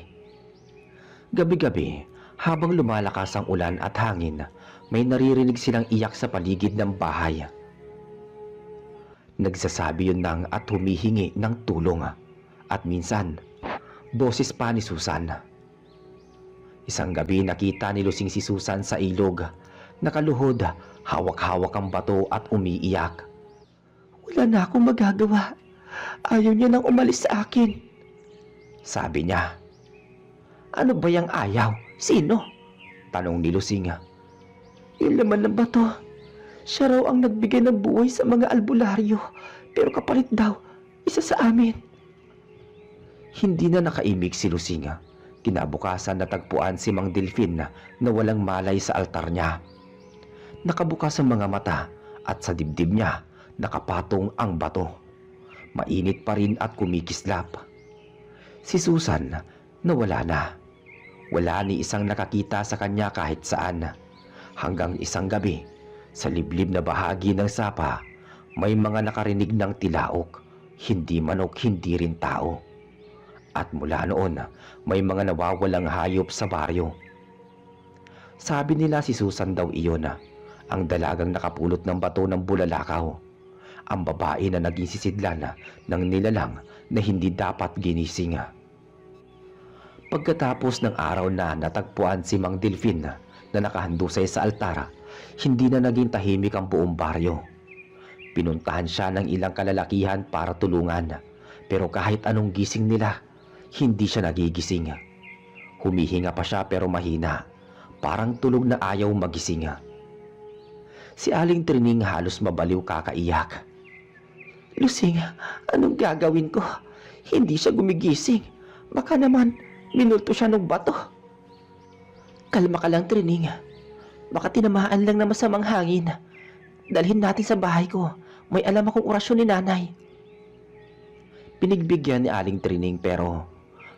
Speaker 3: Gabi-gabi, habang lumalakas ang ulan at hangin, may naririnig silang iyak sa paligid ng bahay. Nagsasabi yun nang at humihingi ng tulong. At minsan, boses pa ni Susan. Isang gabi nakita ni Lusing si Susan sa ilog. Nakaluhod, hawak-hawak ang bato at umiiyak. Wala na akong magagawa. Ayaw niya nang umalis sa akin. Sabi niya. Ano ba yung ayaw? Sino? Tanong ni Lusing. Yung laman ng bato. Siya raw ang nagbigay ng buhay sa mga albularyo. Pero kapalit daw, isa sa amin. Hindi na nakaimik si Lusing. Kinabukasan natagpuan si Mang Delfin na walang malay sa altar niya. Nakabukas ang mga mata at sa dibdib niya nakapatong ang bato. Mainit pa rin at kumikislap. Si Susan nawala na. Wala ni isang nakakita sa kanya kahit saan. Hanggang isang gabi, sa liblib na bahagi ng sapa, may mga nakarinig ng tilaok. Hindi manok, hindi rin tao. At mula noon, may mga nawawalang hayop sa baryo. Sabi nila si Susan daw iyon, ang dalagang nakapulot ng bato ng bulalakaw. Ang babae na naging sisidlan ng nilalang na hindi dapat ginising. Pagkatapos ng araw na natagpuan si Mang Delfin na nakahandusay sa altara, hindi na naging tahimik ang buong baryo. Pinuntahan siya ng ilang kalalakihan para tulungan, pero kahit anong gising nila, hindi siya nagigising. Humihinga pa siya pero mahina, parang tulog na ayaw magising. Si Aling Trining halos mabaliw kakaiyak. Lusing, anong gagawin ko? Hindi siya gumigising. Baka naman minulto siya ng bato. Kalma ka lang, Trining. Baka tinamaan lang na masamang hangin. Dalhin natin sa bahay ko. May alam akong orasyon ni nanay. Pinigbigyan ni Aling Trining pero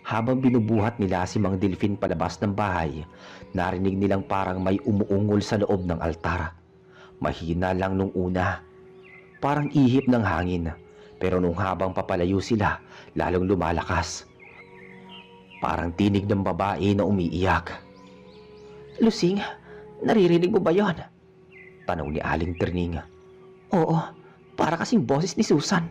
Speaker 3: habang binubuhat nila si Mang Delfin palabas ng bahay, narinig nilang parang may umuungol sa loob ng altar. Mahina lang nung una. Parang ihip ng hangin. Pero nung habang papalayo sila, lalong lumalakas. Parang tinig ng babae na umiiyak. Lusing, naririnig mo ba yon? Tanong ni Aling Trining. Oo, para kasing boses ni Susan.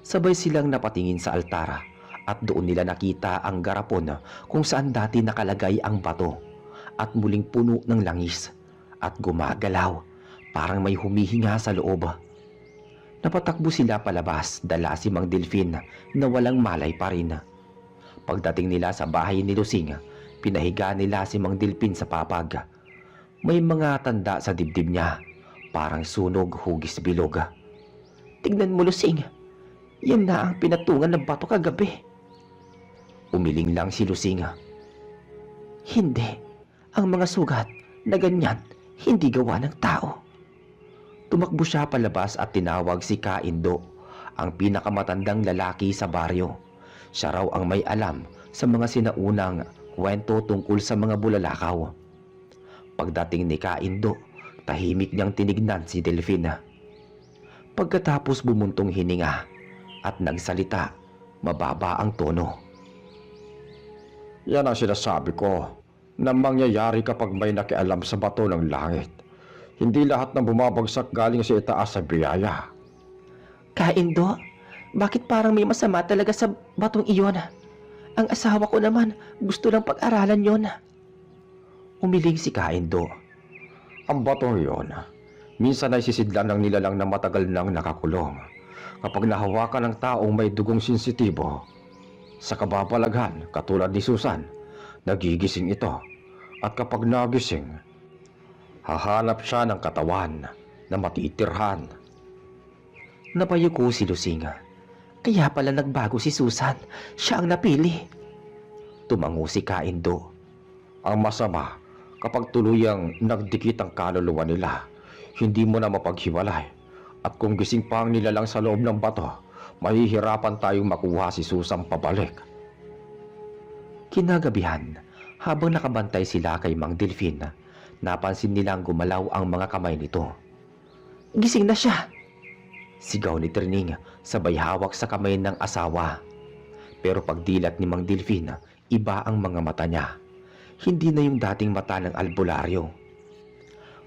Speaker 3: Sabay silang napatingin sa altara at doon nila nakita ang garapon kung saan dati nakalagay ang bato at muling puno ng langis at gumagalaw, parang may humihinga sa loob. Napatakbo sila palabas, dala si Mang Delfin na walang malay pa rin. Pagdating nila sa bahay ni Lusing, pinahiga nila si Mang Delfin sa papag. May mga tanda sa dibdib niya, parang sunog hugis bilog. Tignan mo, Lusing, yan na ang pinatungan ng bato kagabi. Umiling lang si Lusing. Hindi, ang mga sugat na ganyan, hindi gawa ng tao. Tumakbo siya palabas at tinawag si Kaindo, ang pinakamatandang lalaki sa baryo. Siya raw ang may alam sa mga sinaunang kwento tungkol sa mga bulalakaw. Pagdating ni Kaindo, tahimik niyang tinignan si Delfina. Pagkatapos bumuntong hininga at nagsalita, mababa ang tono.
Speaker 2: Yan ang sinasabi ko na mangyayari kapag may nakialam sa bato ng langit. Hindi lahat ng bumabagsak galing sa itaas sa biyaya.
Speaker 3: Kaindo, bakit parang may masama talaga sa batong iyon? Ang asawa ko naman gusto lang pag-aralan yon. Umiling si Kaindo.
Speaker 2: Ang batong iyon, minsan ay sisidlan ng nilalang na matagal nang nakakulong. Kapag nahawakan ng taong may dugong sensitibo, sa kababalaghan katulad ni Susan, nagigising ito. At kapag nagising, hahanap siya ng katawan na matitirhan.
Speaker 3: Napayuko si Lusing. Kaya pala nagbago si Susan. Siya ang napili. Tumango si Kaindo. Ang masama, kapag tuluyang nagdikit ang kaluluwa nila, hindi mo na mapaghiwalay. At kung gising pa ang nilalang sa loob ng bato, mahihirapan tayong makuha si Susan pabalik. Kinagabihan, habang nakabantay sila kay Mang Delfin, napansin nilang gumalaw ang mga kamay nito. Gising na siya! Sigaw ni Trining sabay hawak sa kamay ng asawa. Pero pagdilat ni Mang Delfin, iba ang mga mata niya. Hindi na yung dating mata ng albularyo.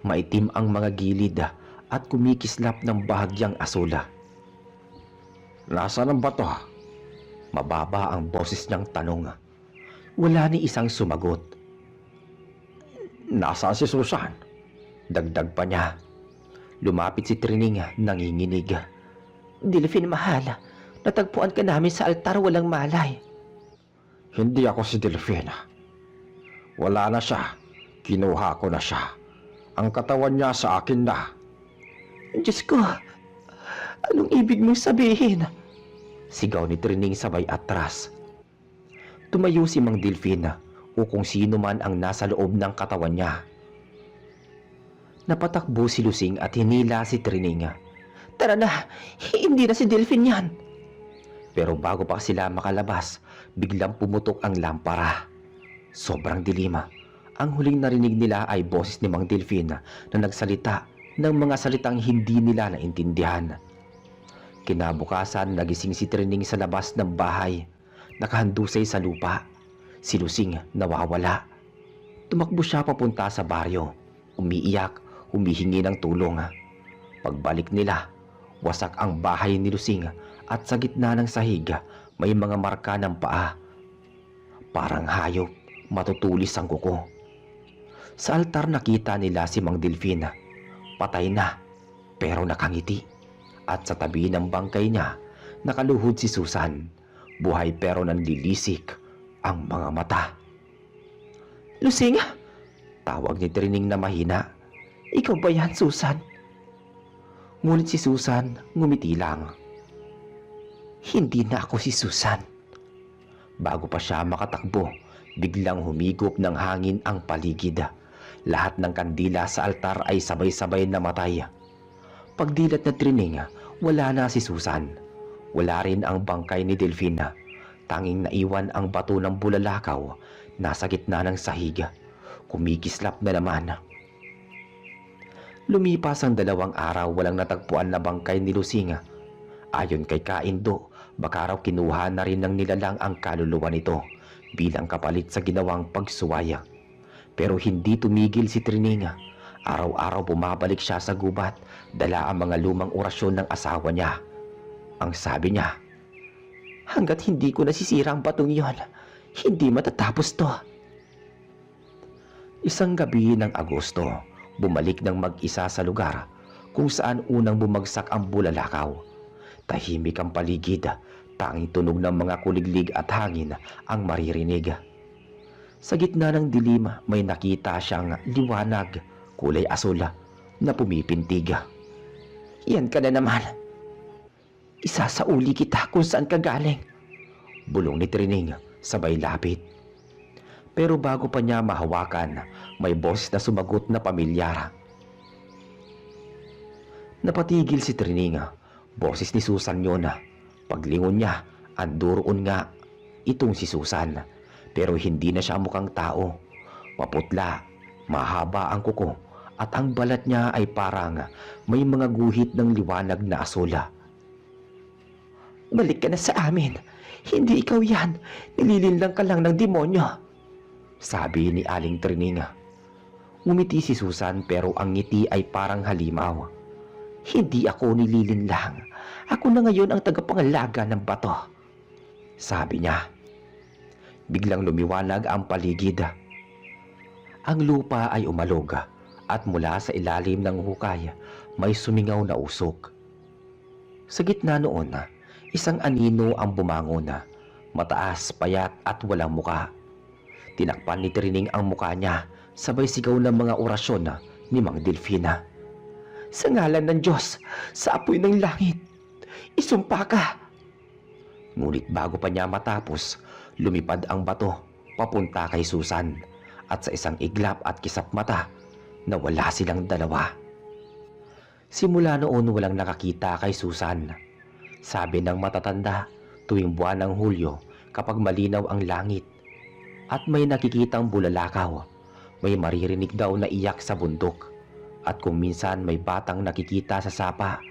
Speaker 3: Maitim ang mga gilid at kumikislap ng bahagyang asula. Nasaan ang bato? Mababa ang boses niyang tanong. Wala ni isang sumagot. Nasaan si Susan? Dagdag pa niya. Lumapit si Trining nanginginig. Delfin mahal, natagpuan ka namin sa altar walang malay. Hindi ako si Delfin. Wala na siya. Kinuha ko na siya. Ang katawan niya sa akin na. Diyos ko, anong ibig mong sabihin? Sigaw ni Trining sabay atras. Tumayo si Mang Delfin o kung sino man ang nasa loob ng katawan niya. Napatakbo si Lusing at hinila si Trining. Tara na, hindi na si Delfin yan. Pero bago pa sila makalabas, biglang pumutok ang lampara. Sobrang dilim. Ang huling narinig nila ay boses ni Mang Delfin na nagsalita ng mga salitang hindi nila naintindihan. Kinabukasan, nagising si Trining sa labas ng bahay. Nakahandusay sa lupa. Si Lusing nawawala. Tumakbo siya papunta sa baryo. Umiiyak, humihingi ng tulong. Pagbalik nila, wasak ang bahay ni Lusing at sa gitna ng sahig may mga marka ng paa. Parang hayop, matutulis ang kuko. Sa altar nakita nila si Mang Delfin. Patay na, pero nakangiti. At sa tabi ng bangkay niya, nakaluhod si Susan. Buhay pero nanlilisik ang mga mata. Lusing! Tawag ni Trining na mahina. Ikaw ba yan, Susan? Ngunit si Susan ngumiti lang. Hindi na ako si Susan. Bago pa siya makatakbo, biglang humigop ng hangin ang paligid. Lahat ng kandila sa altar ay sabay-sabay namatay. Pagdilat na Trining, wala na si Susan. Wala rin ang bangkay ni Delfin. Tanging naiwan ang bato ng bulalakaw nasa gitna ng sahig. Kumikislap na naman. Lumipas ang 2 araw walang natagpuan na bangkay ni Lusing. Ayon kay Kaindo, baka raw kinuha na rin ng nilalang ang kaluluwa nito bilang kapalit sa ginawang pagsuwaya. Pero hindi tumigil si Trining. Araw-araw bumabalik siya sa gubat, dala ang mga lumang orasyon ng asawa niya. Ang sabi niya, hanggat hindi ko nasisira ang batong iyon, hindi matatapos to. Isang gabi ng Agosto, bumalik ng mag-isa sa lugar kung saan unang bumagsak ang bulalakaw. Tahimik ang paligid, tanging tunog ng mga kuliglig at hangin ang maririnig. Sa gitna ng dilim, may nakita siyang liwanag, kulay asul, na pumipintig. Yan ka na naman. Isasauli kita kung saan ka galing. Bulong ni Trining, sabay lapit. Pero bago pa niya mahawakan, may boses na sumagot na pamilyar. Napatigil si Trining. Boses ni Susan yun. Paglingon niya, anduroon nga itong si Susan. Pero hindi na siya mukhang tao. Maputla, mahaba ang kuko, at ang balat niya ay parang may mga guhit ng liwanag na asula. Balik ka na sa amin. Hindi ikaw yan. Nililinlang ka lang ng demonyo. Sabi ni Aling Trining. Ngumiti si Susan pero ang ngiti ay parang halimaw. Hindi ako nililinlang. Ako na ngayon ang tagapangalaga ng bato. Sabi niya. Biglang lumiwanag ang paligid. Ang lupa ay umalog at mula sa ilalim ng hukay may sumingaw na usok. Sa gitna noon, isang anino ang bumangon, mataas, payat at walang muka. Tinakpan ni Trining ang muka niya, sabay sigaw ng mga orasyon ni Mang Delfin. Sa ngalan ng Diyos, sa apoy ng langit, isumpa ka. Ngunit bago pa niya matapos, lumipad ang bato, papunta kay Susan at sa isang iglap at kisap mata nawala silang dalawa. Simula noon walang nakakita kay Susan. Sabi ng matatanda, tuwing buwan ng Hulyo kapag malinaw ang langit at may nakikitang bulalakaw, may maririnig daw na iyak sa bundok. At kung minsan may batang nakikita sa sapa,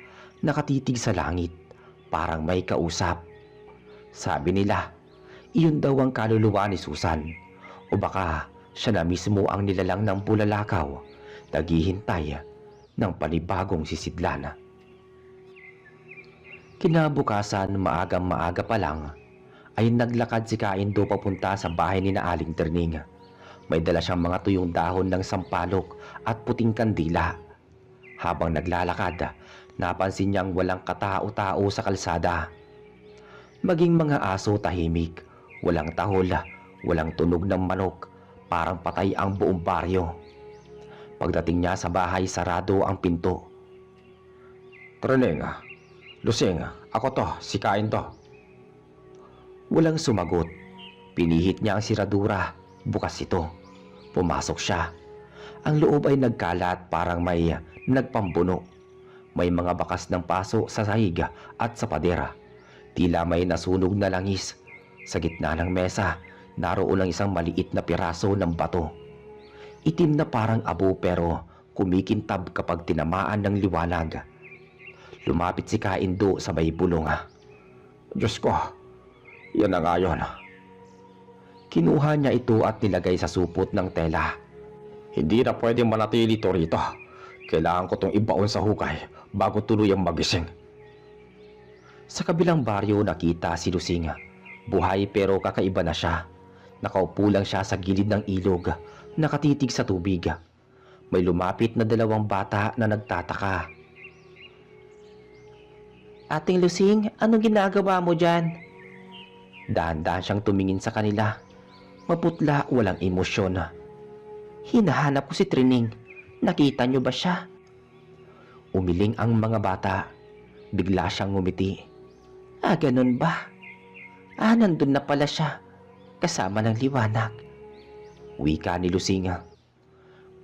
Speaker 3: nakatitig sa langit, parang may kausap. Sabi nila, iyon daw ang kaluluwa ni Susan, o baka siya na mismo ang nilalang ng bulalakaw, naghihintay ng panibagong sisidlan. Kinabukasan, maagang-maaga pa lang, ay naglakad si Kaindo papunta sa bahay ni na Aling Terning. May dala siyang mga tuyong dahon ng sampalok at puting kandila. Habang naglalakad, napansin niyang walang katao-tao sa kalsada. Maging mga aso tahimik, walang tahol, walang tunog ng manok, parang patay ang buong baryo. Pagdating niya sa bahay, sarado ang pinto.
Speaker 2: Treneng, Lusing, ako to, si Kaindo.
Speaker 3: Walang sumagot. Pinihit niya ang siradura. Bukas ito. Pumasok siya. Ang loob ay nagkalat, parang may nagpambuno. May mga bakas ng paso sa sahig at sa padera. Tila may nasunog na langis. Sa gitna ng mesa, naroon ang isang maliit na piraso ng bato. Itim na parang abo pero kumikintab kapag tinamaan ng liwanag. Lumapit si Kaindo sabay bulong.
Speaker 2: Diyos ko, yan na nga yun.
Speaker 3: Kinuha niya ito at nilagay sa supot ng tela.
Speaker 2: Hindi na pwedeng manatili to rito. Kailangan ko tong ibaon sa hukay bago tuluyang magising.
Speaker 3: Sa kabilang baryo nakita si Lusing. Buhay pero kakaiba na siya. Nakaupo lang siya sa gilid ng ilog, nakatitig sa tubig. May lumapit na dalawang bata na nagtataka. Ating Lusing, anong ginagawa mo dyan? Dahan-dahan siyang tumingin sa kanila. Maputla, walang emosyon. Hinahanap ko si Trining. Nakita niyo ba siya? Umiling ang mga bata. Bigla siyang ngumiti. Ganun ba? Nandun na pala siya. Kasama ng liwanag. Wika ni Lusing.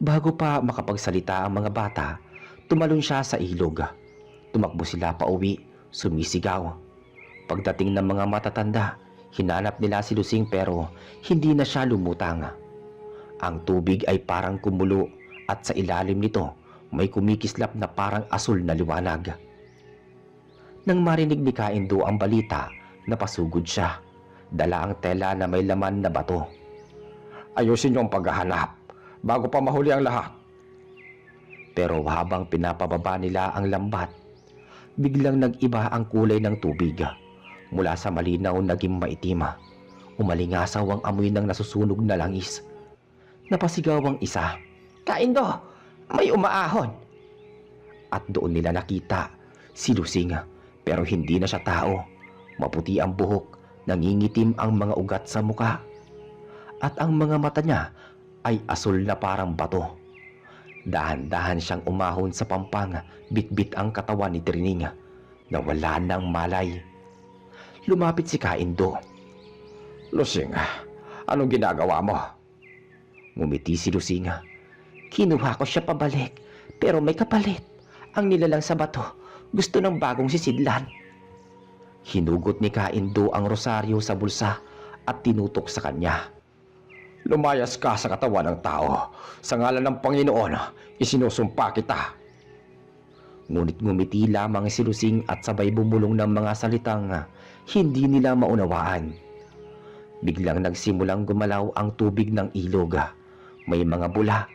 Speaker 3: Bago pa makapagsalita ang mga bata, tumalon siya sa ilog. Tumakbo sila pa uwi, sumisigaw. Pagdating ng mga matatanda, hinanap nila si Lusing pero hindi na siya lumutang. Ang tubig ay parang kumulo at sa ilalim nito may kumikislap na parang asul na liwanag. Nang marinig ni Kaindo ang balita, napasugod siya. Dala ang tela na may laman na bato.
Speaker 2: Ayusin niyo ang paghahanap bago pa mahuli ang lahat.
Speaker 3: Pero habang pinapababa nila ang lambat, biglang nag-iba ang kulay ng tubig. Mula sa malinaw naging maitim. Umalingasaw ang amoy ng nasusunog na langis. Napasigaw ang isa. Kaindo, may umaahon! At doon nila nakita si Lusing, pero hindi na siya tao. Maputi ang buhok, nangingitim ang mga ugat sa muka. At ang mga mata niya ay asul na parang bato. Dahan-dahan siyang umahon sa pampang, bitbit ang katawan ni Trining. Nawala ng malay. Lumapit si Kaindo.
Speaker 2: Lusing, anong ginagawa mo?
Speaker 3: Ngumiti si Lusing. Kinuha ko siya pabalik, pero may kapalit. Ang nilalang sa bato, gusto ng bagong sisidlan. Hinugot ni Kaindo ang rosaryo sa bulsa at tinutok sa kanya.
Speaker 2: Lumayas ka sa katawan ng tao. Sa ngalan ng Panginoon, isinusumpa kita.
Speaker 3: Ngunit ngumiti lamang si Lusing at sabay bumulong ng mga salitang hindi nila maunawaan. Biglang nagsimulang gumalaw ang tubig ng ilog. May mga bula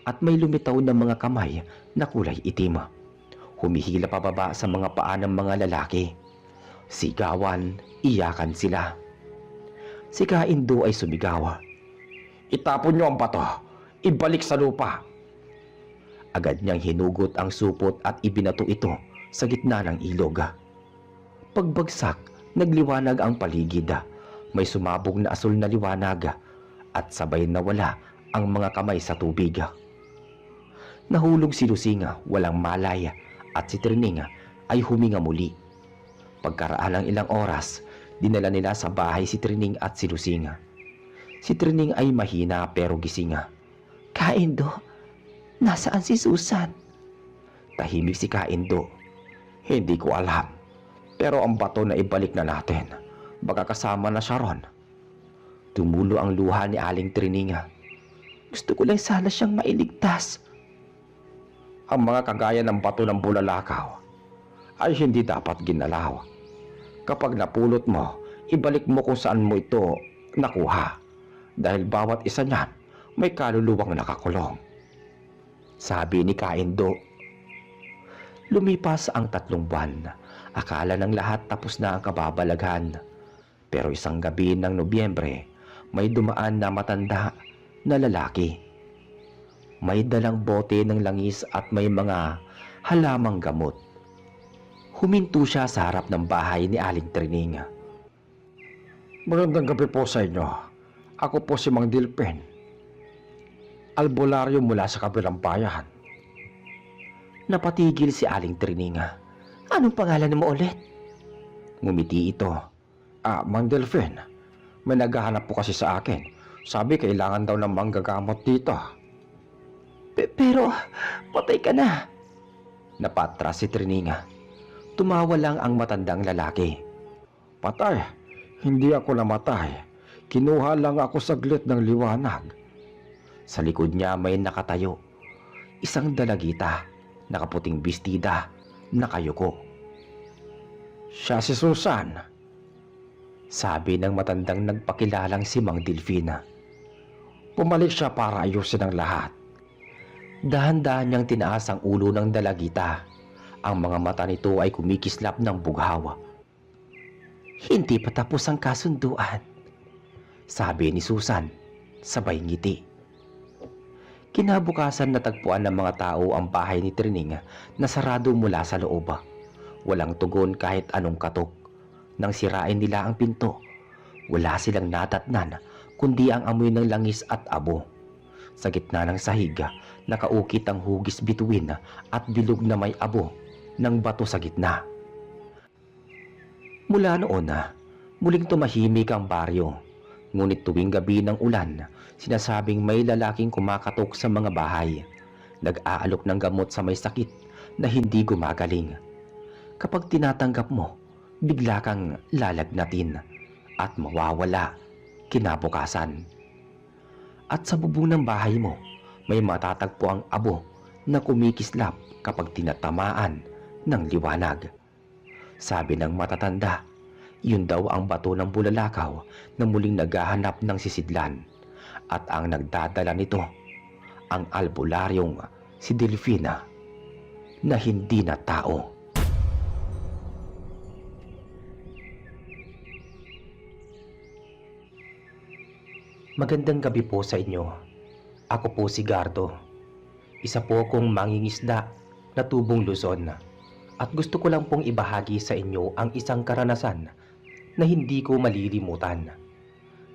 Speaker 3: at may lumitaw na mga kamay na kulay itim. Humihila pababa sa mga paa ng mga lalaki. Sigawan, iyakan sila. Si Kaindo ay sumigaw.
Speaker 2: Itapon niyo ang bato. Ibalik sa lupa.
Speaker 3: Agad niyang hinugot ang supot at ibinato ito sa gitna ng ilog. Pagbagsak, nagliwanag ang paligid. May sumabog na asul na liwanag at sabay nawala ang mga kamay sa tubig. Nahulog si Lusing, walang malay, at si Trining ay huminga muli. Pagkaraan ng ilang oras, dinala nila sa bahay si Trining at si Lusing. Si Trining ay mahina pero gising.
Speaker 4: Kaindo, nasaan si Susan?
Speaker 3: Tahimik si Kaindo. Hindi ko alam. Pero ang bato na ibalik na natin. Baka kasama na siya ron. Tumulo ang luha ni Aling Trining.
Speaker 4: Gusto ko lang sana siyang mailigtas.
Speaker 3: Ang mga kagaya ng bato ng bulalakaw ay hindi dapat ginalaw. Kapag napulot mo, ibalik mo kung saan mo ito nakuha. Dahil bawat isa niyan may kaluluwang nakakulong. Sabi ni Kaindo. Lumipas ang 3 buwan. Akala ng lahat tapos na ang kababalaghan. Pero isang gabi ng Nobyembre, may dumaan na matanda na lalaki. May dalang bote ng langis at may mga halamang gamot. Huminto siya sa harap ng bahay ni Aling Trining. Magandang gabi po sa inyo. Ako po si Mang Dilpen. Albularyo mula sa kabilang bayan. Napatigil si Aling Trining.
Speaker 4: Anong pangalan mo ulit?
Speaker 3: Ngumiti ito. Mang Delphin, may naghahanap po kasi sa akin. Sabi kailangan daw ng manggagamot dito.
Speaker 4: Pero, patay ka na.
Speaker 3: Napatras si Trininga. Tumawa lang ang matandang lalaki. Patay? Hindi ako namatay. Kinuha lang ako saglit ng liwanag. Sa likod niya may nakatayo. Isang dalagita, nakaputing bestida, nakayuko. Siya si Susan. Sabi ng matandang nagpakilalang si Mang Delfina. Pumalik siya para ayusin ang lahat. Dahan-dahan niyang tinaas ang ulo ng dalagita. Ang mga mata nito ay kumikislap ng bughaw.
Speaker 4: Hindi pa tapos ang kasunduan.
Speaker 3: Sabi ni Susan, sabay ngiti. Kinabukasan natagpuan ng mga tao ang bahay ni Trining na sarado mula sa loob. Walang tugon kahit anong katok. Nang sirain nila ang pinto, wala silang natatnan kundi ang amoy ng langis at abo. Sa gitna ng sahig, nakaukit ang hugis bituin at bilog na may abo ng bato sa gitna. Mula noon, muling tumahimik ang baryo. Ngunit tuwing gabi ng ulan, sinasabing may lalaking kumakatok sa mga bahay. Nag-aalok ng gamot sa may sakit na hindi gumagaling. Kapag tinatanggap mo, bigla kang lalagnatin at mawawala kinabukasan. At sa bubong ng bahay mo, may matatagpo ang abo na kumikislap kapag tinatamaan ng liwanag. Sabi ng matatanda, yun daw ang bato ng bulalakaw na muling naghahanap ng sisidlan. At ang nagdadala nito, ang albularyong si Delfina na hindi na tao. Magandang gabi po sa inyo. Ako po si Gardo. Isa po akong mangingisda na tubong Luzon. At gusto ko lang pong ibahagi sa inyo ang isang karanasan na hindi ko malilimutan.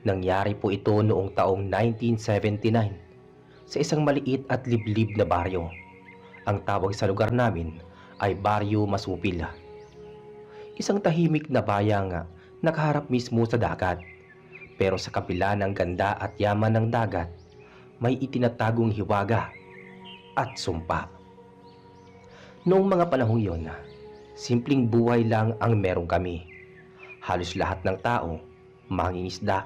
Speaker 3: Nangyari po ito noong taong 1979 sa isang maliit at liblib na baryo. Ang tawag sa lugar namin ay Baryo Masupil. Isang tahimik na bayang nakaharap mismo sa dagat. Pero sa kabila ng ganda at yaman ng dagat, may itinatagong hiwaga at sumpa. Noong mga panahong yon, simpleng buhay lang ang meron kami. Halos lahat ng tao, mangingisda.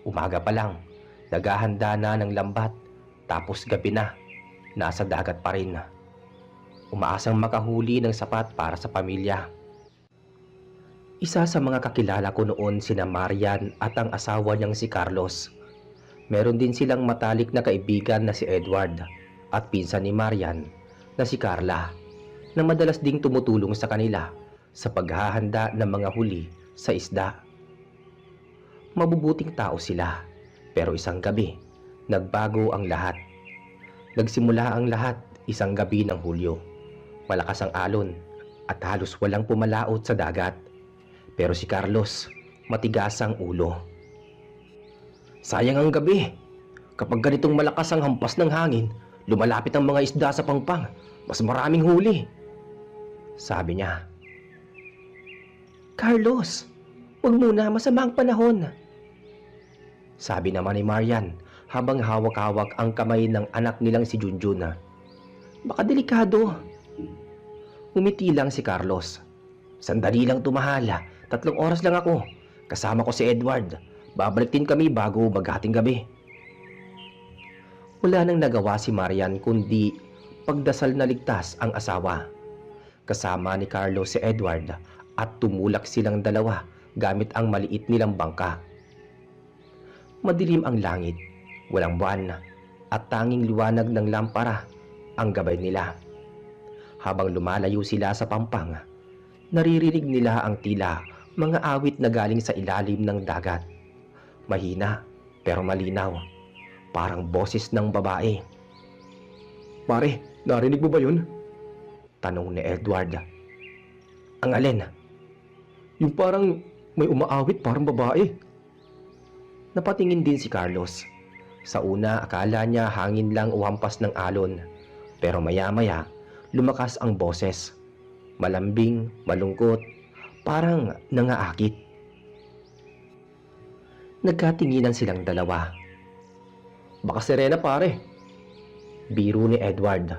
Speaker 3: Umaga pa lang, naghahanda na ng lambat, tapos gabi na, nasa dagat pa rin. Umaasang makahuli ng sapat para sa pamilya. Isa sa mga kakilala ko noon sina Marian at ang asawa niyang si Carlos. Meron din silang matalik na kaibigan na si Edward at pinsan ni Marian na si Carla na madalas ding tumutulong sa kanila sa paghahanda ng mga huli sa isda. Mabubuting tao sila pero isang gabi nagbago ang lahat. Nagsimula ang lahat isang gabi ng Hulyo. Malakas ang alon at halos walang pumalaot sa dagat. Pero si Carlos, matigas ang ulo. Sayang ang gabi. Kapag ganitong malakas ang hampas ng hangin, lumalapit ang mga isda sa pangpang. Mas maraming huli. Sabi niya.
Speaker 4: Carlos, huwag muna, masama ang panahon.
Speaker 3: Sabi naman ni Marian habang hawak-hawak ang kamay ng anak nilang si Junjun. Baka delikado. Umiti lang si Carlos. Sandali lang tumahala, 3 oras lang ako. Kasama ko si Edward. Babalik din kami bago maghating gabi. Wala nang nagawa si Marian kundi pagdasal na ligtas ang asawa. Kasama ni Carlos si Edward at tumulak silang dalawa gamit ang maliit nilang bangka. Madilim ang langit, walang buwan at tanging liwanag ng lampara ang gabay nila. Habang lumalayo sila sa pampang, naririnig nila ang tila mga awit na galing sa ilalim ng dagat. Mahina pero malinaw, parang boses ng babae.
Speaker 2: Pare, narinig mo ba yun?
Speaker 3: Tanong ni Edward. Ang alin?
Speaker 2: Yung parang may umaawit parang babae.
Speaker 3: Napatingin din si Carlos. Sa una akala niya hangin lang o hampas ng alon. Pero maya-maya lumakas ang boses. Malambing, malungkot, parang nangaakit. Nagkatinginan silang dalawa.
Speaker 2: Baka sirena pare.
Speaker 3: Biro ni Edward,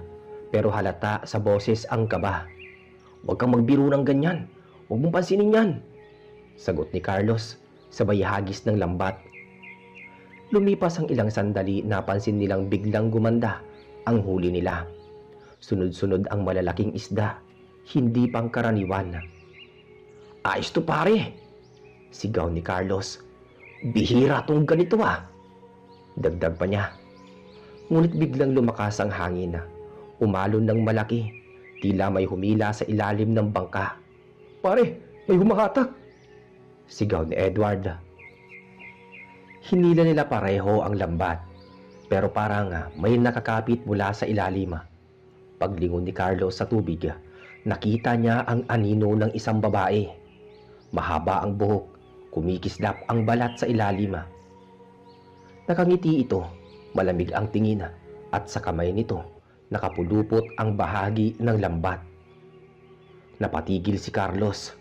Speaker 3: pero halata sa boses ang kaba. Huwag kang magbiro ng ganyan. Huwag mong pansinin yan. Sagot ni Carlos, sabay hagis ng lambat. Lumipas ang ilang sandali, napansin nilang biglang gumanda ang huli nila. Sunod-sunod ang malalaking isda, hindi pangkaraniwan. Ayos to pare! Sigaw ni Carlos. Bihira tong ganito ah! Dagdag pa niya. Ngunit biglang lumakas ang hangin. Umalon ng malaki, tila may humila sa ilalim ng bangka.
Speaker 2: Pare, may humahatak!
Speaker 3: Sigaw ni Edward. Hinila nila pareho ang lambat, pero parang may nakakapit mula sa ilalim. Paglingon ni Carlos sa tubig, nakita niya ang anino ng isang babae. Mahaba ang buhok, kumikislap ang balat sa ilalim. Nakangiti ito, malamig ang tingin, at sa kamay nito, nakapulupot ang bahagi ng lambat. Napatigil si Carlos.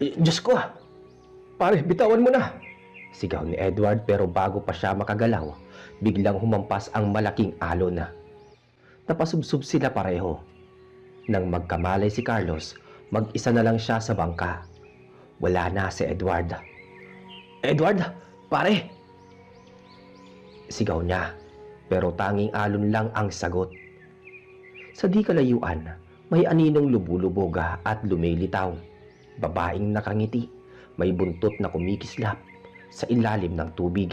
Speaker 2: Diyos ko ah! Pare, bitawan mo na!
Speaker 3: Sigaw ni Edward, pero bago pa siya makagalaw, biglang humampas ang malaking alon. Napasubsob sila pareho. Nang magkamalay si Carlos, mag-isa na lang siya sa bangka. Wala na si Edward.
Speaker 2: Edward, pare!
Speaker 3: Sigaw niya, pero tanging alon lang ang sagot. Sa di kalayuan, may aninong lubulubog at lumilitaw. Babaeng nakangiti, may buntot na kumikislap sa ilalim ng tubig.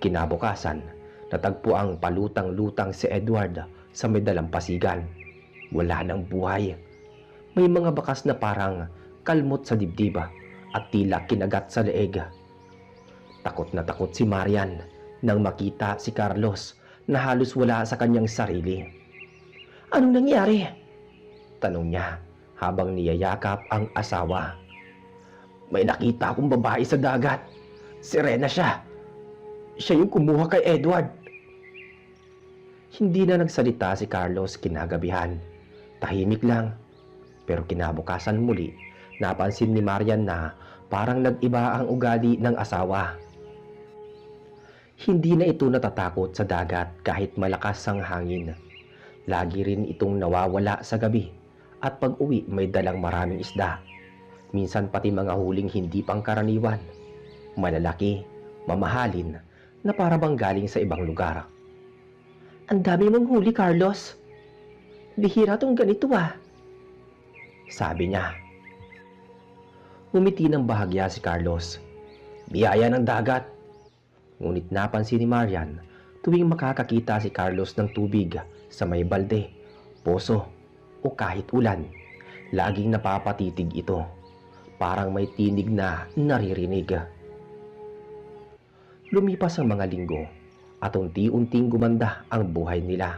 Speaker 3: Kinabukasan, natagpo ang palutang-lutang si Edward sa may dalampasigan. Wala nang buhay. May mga bakas na parang kalmot sa dibdib at tila kinagat sa leeg. Takot na takot si Marian nang makita si Carlos na halos wala sa kanyang sarili. Anong nangyari? Tanong niya habang niyayakap ang asawa. May nakita akong babae sa dagat. Sirena siya. Siya yung kumuha kay Edward. Hindi na nagsalita si Carlos kinagabihan. Tahimik lang. Pero kinabukasan muli, napansin ni Marian na parang nag-iba ang ugali ng asawa. Hindi na ito natatakot sa dagat kahit malakas ang hangin. Lagi rin itong nawawala sa gabi at pag-uwi may dalang maraming isda. Minsan pati mga huling hindi pangkaraniwan. Malalaki, mamahalin, na para bang galing sa ibang lugar. Ang dami mong huli, Carlos. Bihira tong ganito ah. Sabi niya. Umiti ng bahagya si Carlos. Biyaya ng dagat. Ngunit napansin ni Marian tuwing makakakita si Carlos ng tubig sa may balde, poso o kahit ulan. Laging napapatitig ito. Parang may tinig na naririnig. Lumipas ang mga linggo at unti-unting gumanda ang buhay nila.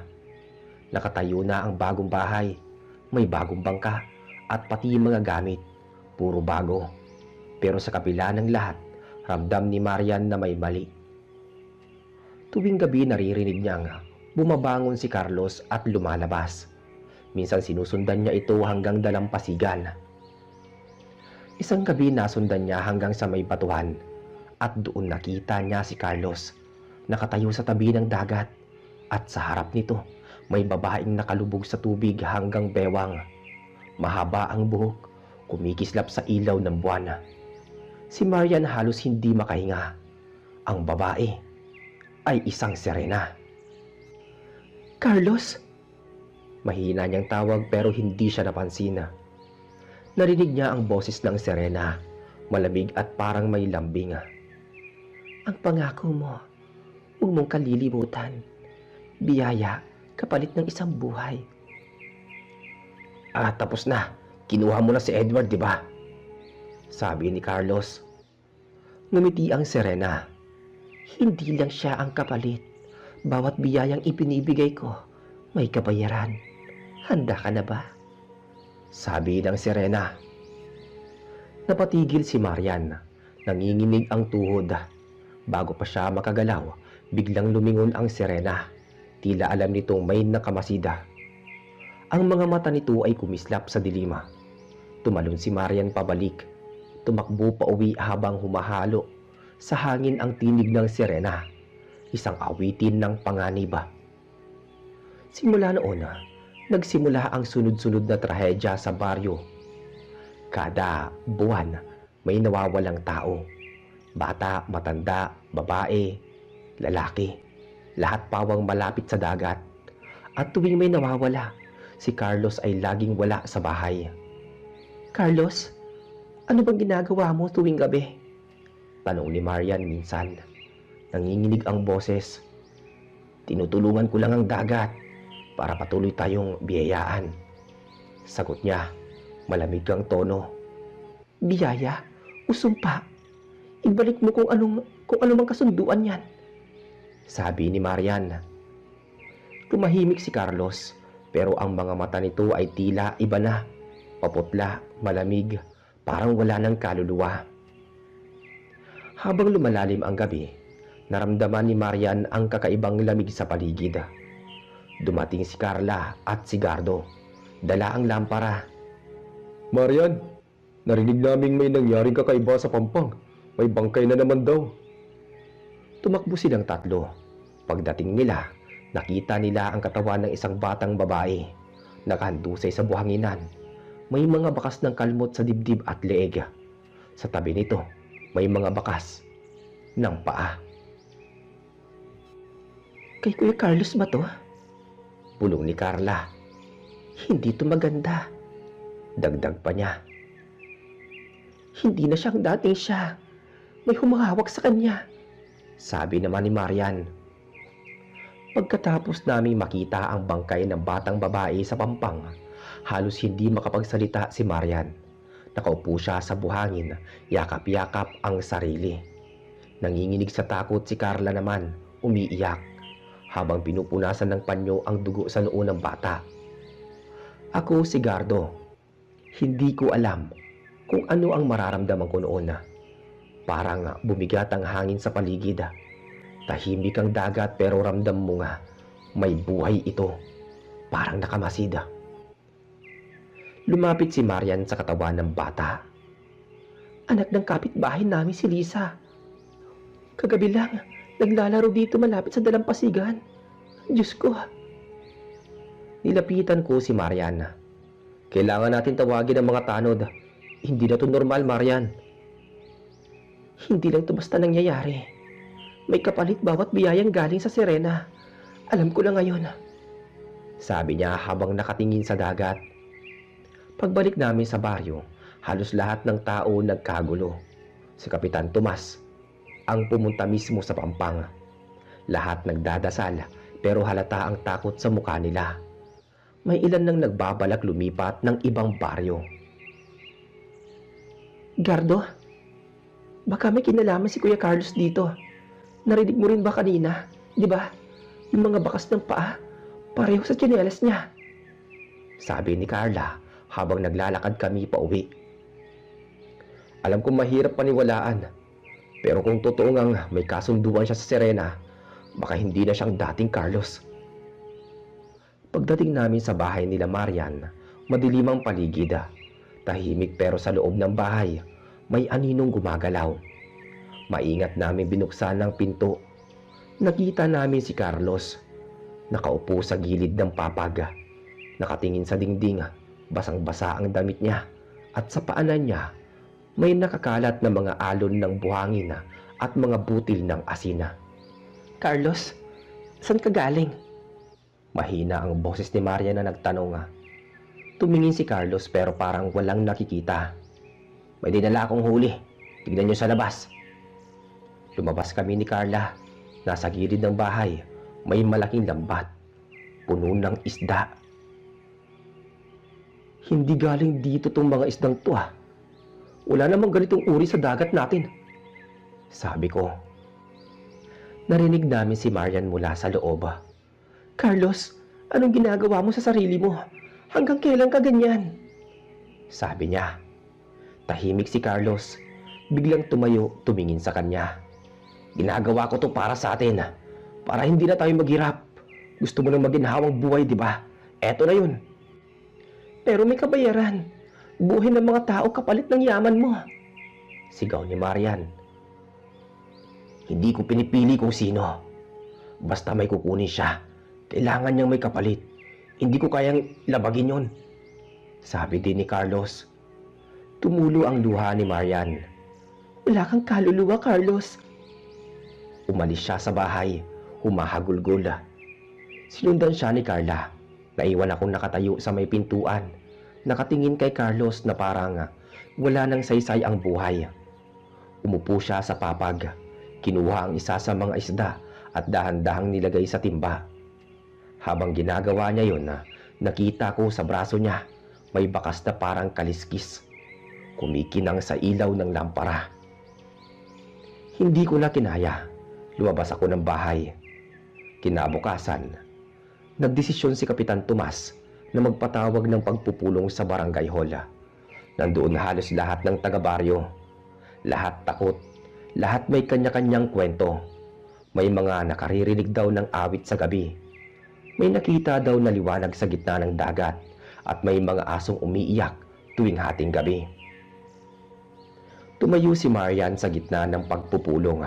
Speaker 3: Nakatayo na ang bagong bahay, may bagong bangka at pati mga gamit, puro bago. Pero sa kabila ng lahat, ramdam ni Marian na may mali. Tuwing gabi naririnig niyang bumabangon si Carlos at lumalabas. Minsan sinusundan niya ito hanggang dalampasigan. Isang gabi nasundan niya hanggang sa may batuhan at doon nakita niya si Carlos nakatayo sa tabi ng dagat at sa harap nito may babaeng nakalubog sa tubig hanggang bewang. Mahaba ang buhok, kumikislap sa ilaw ng buwan. Si Marian halos hindi makahinga. Ang babae ay isang sirena.
Speaker 4: Carlos?
Speaker 3: Mahina niyang tawag pero hindi siya napansin. Narinig niya ang boses ng sirena, malamig at parang may lambing.
Speaker 4: Ang pangako mo, huwag mong kalilimutan. Biyaya, kapalit ng isang buhay.
Speaker 3: Tapos na. Kinuha mo na si Edward, di ba? Sabi ni Carlos. Ngumiti ang sirena.
Speaker 4: Hindi lang siya ang kapalit. Bawat biyayang ipinibigay ko, may kabayaran. Handa ka na ba?
Speaker 3: Sabi ng sirena. Napatigil si Marian. Nanginginig ang tuhod. Bago pa siya makagalaw, biglang lumingon ang sirena. Tila alam nitong may nakamasida. Ang mga mata nito ay kumislap sa dilima. Tumalon si Marian pabalik. Tumakbo pa uwi habang humahalo sa hangin ang tinig ng sirena. Isang awitin ng panganib. Simula noon, nagsimula ang sunod-sunod na trahedya sa baryo. Kada buwan, may nawawalang tao. Bata, matanda, babae, lalaki. Lahat pawang malapit sa dagat. At tuwing may nawawala, si Carlos ay laging wala sa bahay.
Speaker 4: Carlos, ano bang ginagawa mo tuwing gabi?
Speaker 3: Tanong ni Marian minsan. Nanginginig ang boses. Tinutulungan ko lang ang dagat para patuloy tayong biyayaan. Sagot niya, malamig ang tono.
Speaker 4: Biyaya o sumpa? Ibalik mo kung ano mang kasunduan yan.
Speaker 3: Sabi ni Marian. Tumahimik si Carlos pero ang mga mata nito ay tila iba na. Paputla, malamig, parang wala ng kaluluwa. Habang lumalalim ang gabi, naramdaman ni Marian ang kakaibang lamig sa paligid. Dumating si Carla at si Gardo. Dala ang lampara.
Speaker 2: Marian, narinig naming may nangyaring kakaiba sa Pampang. May bangkay na naman daw.
Speaker 3: Tumakbo silang tatlo. Pagdating nila, nakita nila ang katawan ng isang batang babae. Nakahandusay sa buhanginan. May mga bakas ng kalmot sa dibdib at leeg. Sa tabi nito, may mga bakas ng paa.
Speaker 4: Kay Kuya Carlos ba to?
Speaker 3: Bulong ni Carla.
Speaker 4: Hindi to maganda.
Speaker 3: Dagdag pa niya.
Speaker 4: Hindi na siyang dating siya. May humahawak sa kanya.
Speaker 3: Sabi naman ni Marian. Pagkatapos naming makita ang bangkay ng batang babae sa Pampang, halos hindi makapagsalita si Marian. Nakaupo siya sa buhangin, yakap-yakap ang sarili. Nanginginig sa takot si Carla naman, umiiyak, habang pinupunasan ng panyo ang dugo sa noo ng bata. Ako si Gardo. Hindi ko alam kung ano ang mararamdaman ko noon. Parang bumigat ang hangin sa paligid. Tahimik ang dagat pero ramdam mo nga, may buhay ito. Parang nakamasid. Lumapit si Marian sa katawan ng bata.
Speaker 4: Anak ng kapitbahay namin si Lisa. Kagabi lang, naglalaro dito malapit sa dalampasigan. Diyos ko.
Speaker 3: Nilapitan ko si Marian. Kailangan natin tawagin ang mga tanod. Hindi na to normal, Marian.
Speaker 4: Hindi lang to basta nangyayari. May kapalit bawat biyayang galing sa sirena. Alam ko na ngayon.
Speaker 3: Sabi niya habang nakatingin sa dagat. Pagbalik namin sa baryo, halos lahat ng tao nagkagulo. Si Kapitan Tomas ang pumunta mismo sa Pampang. Lahat nagdadasal pero halata ang takot sa mukha nila. May ilan nang nagbabalak lumipat ng ibang baryo.
Speaker 4: Gardo, baka may kinalaman si Kuya Carlos dito. Narinig mo rin ba kanina? Di ba? Yung mga bakas ng paa, pareho sa tsinelas niya.
Speaker 3: Sabi ni Carla habang naglalakad kami pa uwi. Alam kong mahirap paniwalaan, pero kung totoo ngang may kasunduan siya sa Serena, baka hindi na siyang dating Carlos. Pagdating namin sa bahay nila Marian, madilim ang paligid. Tahimik pero sa loob ng bahay, may aninong gumagalaw. Maingat namin binuksan ang pinto. Nakita namin si Carlos. Nakaupo sa gilid ng papag. Nakatingin sa dingding. Basang-basa ang damit niya. At sa paanan niya, may nakakalat na mga alon ng buhangin at mga butil ng asina.
Speaker 4: Carlos, saan ka galing?
Speaker 3: Mahina ang boses ni Marian na nagtanong. Tumingin si Carlos pero parang walang nakikita. May dinala akong huli. Tignan niyo sa labas. Lumabas kami ni Carla. Nasa gilid ng bahay, may malaking lambat. Puno ng isda.
Speaker 4: Hindi galing dito tong mga isdang to ah. Wala namang ganitong uri sa dagat natin.
Speaker 3: Sabi ko. Narinig namin si Marian mula sa loob.
Speaker 4: Carlos, anong ginagawa mo sa sarili mo? Hanggang kailan ka ganyan?
Speaker 3: Sabi niya. Tahimik si Carlos. Biglang tumayo, tumingin sa kanya. Ginagawa ko to para sa atin. Para hindi na tayo maghirap. Gusto mo nang maginhawang buhay, di ba? Eto na yun.
Speaker 4: Pero may kabayaran. Buhay ng mga tao kapalit ng yaman mo.
Speaker 3: Sigaw ni Marian. Hindi ko pinipili kung sino. Basta may kukunin siya. Kailangan niyang may kapalit. Hindi ko kayang labagin yon. Sabi din ni Carlos. Tumulo ang luha ni Marian.
Speaker 4: Wala kang kaluluwa, Carlos.
Speaker 3: Umalis siya sa bahay, humahagulgol. Sinundan siya ni Carla. Naiwan akong nakatayo sa may pintuan. Nakatingin kay Carlos na parang wala nang saysay ang buhay. Umupo siya sa papag. Kinuha ang isa sa mga isda at dahan-dahang nilagay sa timba. Habang ginagawa niya yon, nakita ko sa braso niya may bakas na parang kaliskis. Kumikinang sa ilaw ng lampara. Hindi ko na kinaya. Lumabas ako ng bahay. Kinabukasan, nagdesisyon si Kapitan Tomas na magpatawag ng pagpupulong sa barangay hall. Nandoon halos lahat ng taga-baryo. Lahat takot. Lahat may kanya-kanyang kwento. May mga nakaririnig daw ng awit sa gabi. May nakita daw na liwanag sa gitna ng dagat at may mga asong umiiyak tuwing hating gabi. Tumayo si Marian sa gitna ng pagpupulong.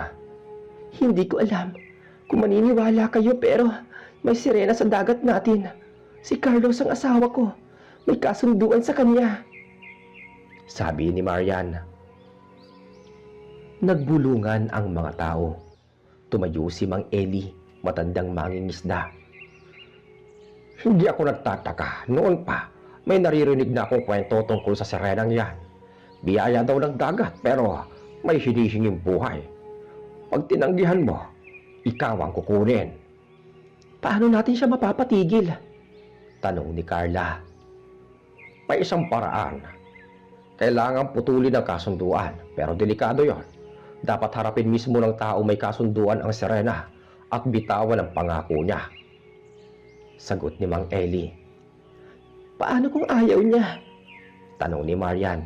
Speaker 4: Hindi ko alam kung maniniwala kayo pero may sirena sa dagat natin. Si Carlos ang asawa ko. May kasunduan sa kanya.
Speaker 3: Sabi ni Marian. Nagbulungan ang mga tao. Tumayo si Mang Eli, matandang mangingisda. Hindi ako nagtataka. Noon pa, may naririnig na akong kwento tungkol sa sirenang yan. Biyaya daw ng dagat pero may hinihinging buhay. Pag tinanggihan mo, ikaw ang kukunin.
Speaker 4: Paano natin siya mapapatigil?
Speaker 3: Tanong ni Carla. May isang paraan. Kailangan putulin ang kasunduan, pero delikado yon. Dapat harapin mismo ng tao may kasunduan ang sirena at bitawan ang pangako niya. Sagot ni Mang Eli.
Speaker 4: Paano kung ayaw niya?
Speaker 3: Tanong ni Marian.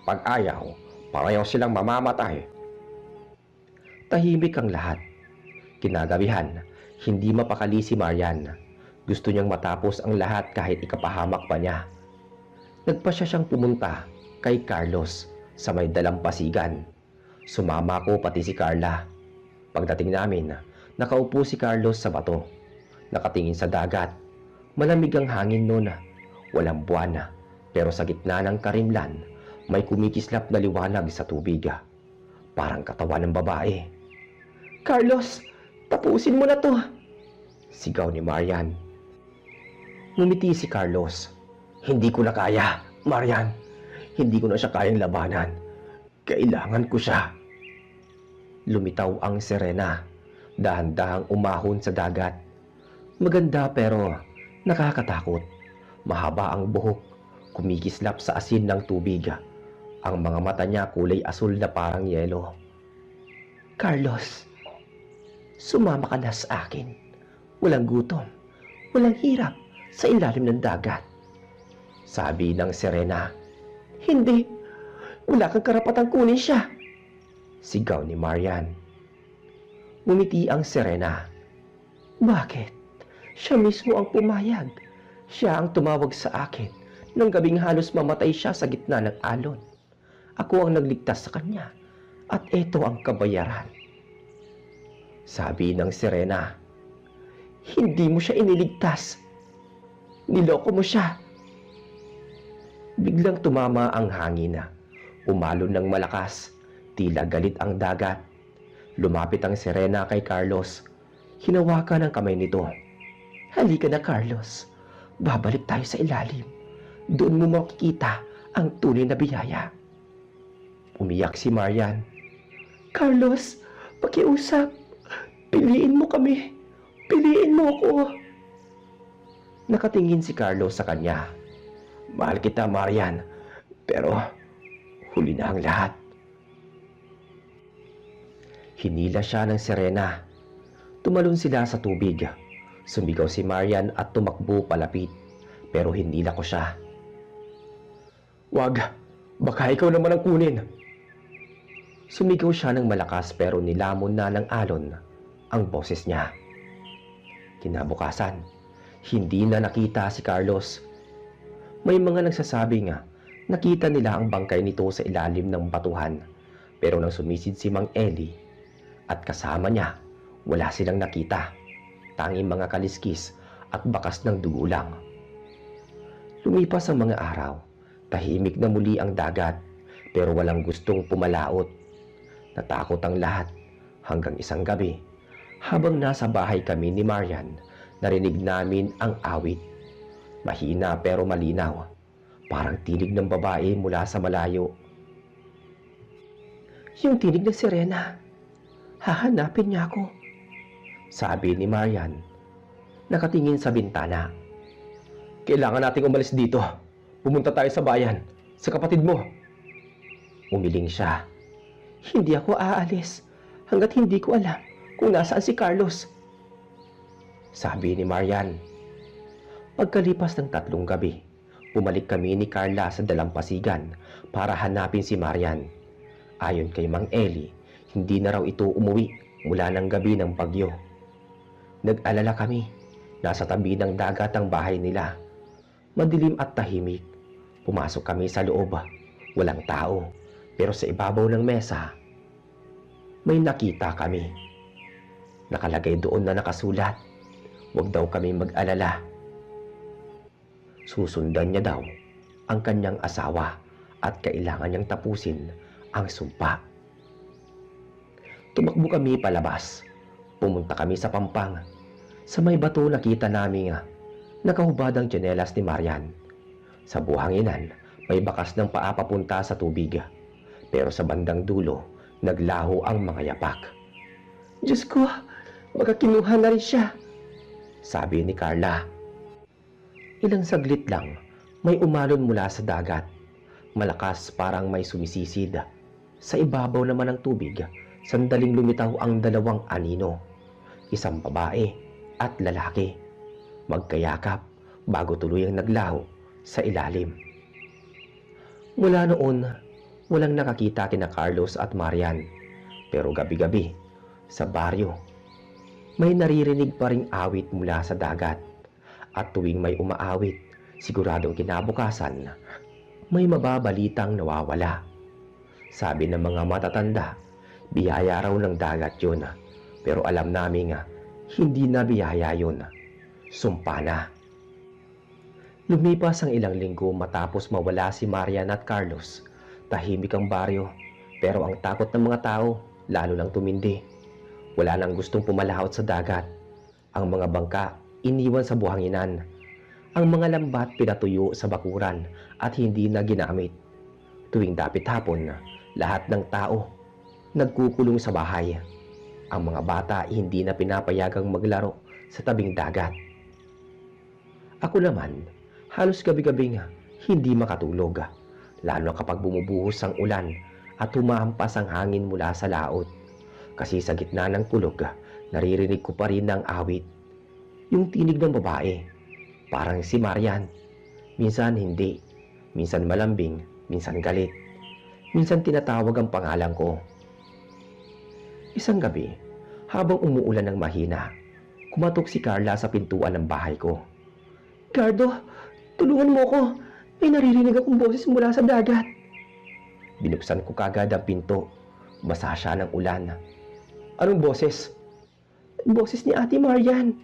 Speaker 3: Pag ayaw, pareho silang mamamatay. Tahimik ang lahat. Kinagabihan, hindi mapakali si Marian. Gusto niyang matapos ang lahat kahit ikapahamak pa niya. Nagpasya siyang pumunta kay Carlos sa may dalampasigan. Sumama ko pati si Carla. Pagdating namin, nakaupo si Carlos sa bato. Nakatingin sa dagat. Malamig ang hangin noon. Walang buwan. Pero sa gitna ng karimlan, may kumikislap na liwanag sa tubig. Parang katawan ng babae.
Speaker 4: Carlos, tapusin mo na to.
Speaker 3: Sigaw ni Marian. Ngumiti si Carlos. Hindi ko na kaya, Marian. Hindi ko na siya kayang labanan. Kailangan ko siya. Lumitaw ang sirena. Dahan-dahang umahon sa dagat. Maganda pero nakakatakot. Mahaba ang buhok. Kumikislap sa asin ng tubig. Ang mga mata niya kulay asul na parang yelo.
Speaker 4: Carlos, sumama ka na sa akin. Walang gutom, walang hirap sa ilalim ng dagat.
Speaker 3: Sabi ng sirena.
Speaker 4: Hindi, wala kang karapatang kunin siya.
Speaker 3: Sigaw ni Marian. Ngumiti ang sirena.
Speaker 4: Bakit? Siya mismo ang pumayag. Siya ang tumawag sa akin nang gabing halos mamatay siya sa gitna ng alon. Ako ang nagligtas sa kanya At ito ang kabayaran.
Speaker 3: Sabi ng sirena.
Speaker 4: Hindi mo siya iniligtas. Niloko mo siya.
Speaker 3: Biglang tumama ang hangin. Umalon ng malakas. Tila galit ang dagat. Lumapit ang sirena kay Carlos. Hinawakan ang kamay nito.
Speaker 4: Halika na, Carlos. Babalik tayo sa ilalim. Doon mo makikita ang tunay na biyaya.
Speaker 3: Umiyak si Marian.
Speaker 4: Carlos, pakiusap. Piliin mo kami. Piliin mo ako.
Speaker 3: Nakatingin si Carlos sa kanya. Mahal kita, Marian. Pero huli na ang lahat. Hinila siya ng sirena. Tumalon sila sa tubig. Sumigaw si Marian at tumakbo palapit. Pero hinila ko siya.
Speaker 2: Wag, baka ikaw naman ang kunin.
Speaker 3: Sumigaw siya ng malakas pero nilamon na ng alon ang boses niya. Kinabukasan, hindi na nakita si Carlos. May mga nagsasabing nakita nila ang bangkay nito sa ilalim ng batuhan. Pero nang sumisid si Mang Eli at kasama niya, wala silang nakita. Tanging mga kaliskis at bakas ng dugo lang. Lumipas ang mga araw, tahimik na muli ang dagat pero walang gustong pumalaot. Natakot ang lahat hanggang isang gabi. Habang nasa bahay kami ni Marian, narinig namin ang awit. Mahina pero malinaw. Parang tinig ng babae mula sa malayo.
Speaker 4: Yung tinig ng sirena. Hahanapin niya ako.
Speaker 3: Sabi ni Marian. Nakatingin sa bintana.
Speaker 2: Kailangan nating umalis dito. Pumunta tayo sa bayan, sa kapatid mo.
Speaker 3: Umiling siya.
Speaker 4: Hindi ako aalis hanggat hindi ko alam kung nasaan si Carlos.
Speaker 3: Sabi ni Marian. Pagkalipas ng 3 gabi, bumalik kami ni Carla sa dalampasigan para hanapin si Marian. Ayon kay Mang Eli, hindi na raw ito umuwi mula ng gabi ng bagyo. Nag-alala kami. Nasa tabi ng dagat ang bahay nila. Madilim at tahimik. Pumasok kami sa loob. Walang tao. Pero sa ibabaw ng mesa, may nakita kami. Nakalagay doon na nakasulat, huwag daw kami mag-alala. Susundan niya daw ang kanyang asawa at kailangan niyang tapusin ang sumpa. Tumakbo kami palabas. Pumunta kami sa pampang. Sa may bato nakita namin nakahubad ang tsinelas ni Marian. Sa buhanginan, may bakas ng paa papunta sa tubig. Pero sa bandang dulo, naglaho ang mga yapak.
Speaker 4: Diyos ko, baka kinuha na rin siya.
Speaker 3: Sabi ni Carla. Ilang saglit lang, may umalon mula sa dagat. Malakas parang may sumisisid. Sa ibabaw naman ng tubig, sandaling lumitaw ang 2 anino. Isang babae at lalaki. Magkayakap bago tuluyang naglaho sa ilalim. Mula noon, walang nakakita kina Carlos at Marian. Pero gabi-gabi, sa baryo, may naririnig pa ring awit mula sa dagat. At tuwing may umaawit, siguradong kinabukasan, may mababalitang nawawala. Sabi ng mga matatanda, biyaya raw ng dagat yun. Pero alam namin hindi na biyaya yun. Sumpa na. Lumipas ang ilang linggo matapos mawala si Marian at Carlos. Tahimik ang baryo, pero ang takot ng mga tao lalo lang tumindi. Wala nang gustong pumalahot sa dagat. Ang mga bangka iniwan sa buhanginan. Ang mga lambat pinatuyo sa bakuran at hindi na ginamit. Tuwing dapit hapon, lahat ng tao nagkukulong sa bahay. Ang mga bata hindi na pinapayagang maglaro sa tabing dagat. Ako naman, halos gabi-gabi hindi makatulog. Lalo kapag bumubuhos ang ulan at humahampas ang hangin mula sa laot. Kasi sa gitna ng kulog, naririnig ko pa rin ang awit. Yung tinig ng babae, parang si Marian. Minsan hindi, minsan malambing, minsan galit. Minsan tinatawag ang pangalan ko. Isang gabi, habang umuulan ng mahina, kumatok si Carla sa pintuan ng bahay ko.
Speaker 4: Gardo, tulungan mo ko. May naririnig akong boses mula sa dagat.
Speaker 3: Binuksan ko kagad ang pinto. Basa siya ng ulan.
Speaker 4: Anong boses? Boses ni Ate Marian.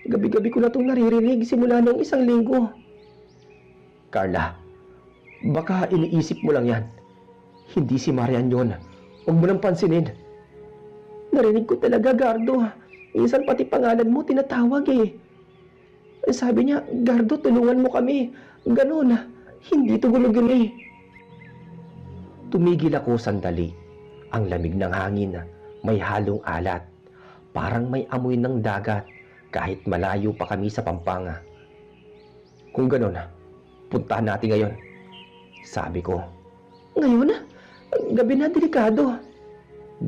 Speaker 4: Gabi-gabi ko na itong naririnig simula noong 1 linggo.
Speaker 3: Carla, baka iniisip mo lang yan. Hindi si Marian yon. Huwag mo nang pansinin.
Speaker 4: Narinig ko talaga, Gardo. Minsan pati pangalan mo tinatawag eh. Sabi niya, Gardo, tulungan mo kami. Ganon. Hindi to gulo-gulo.
Speaker 3: Tumigil ako sandali. Ang lamig ng hangin, may halong alat. Parang may amoy ng dagat kahit malayo pa kami sa Pampanga. Kung ganon, puntahan natin ngayon. Sabi ko.
Speaker 4: Ngayon? Gabi na, delikado.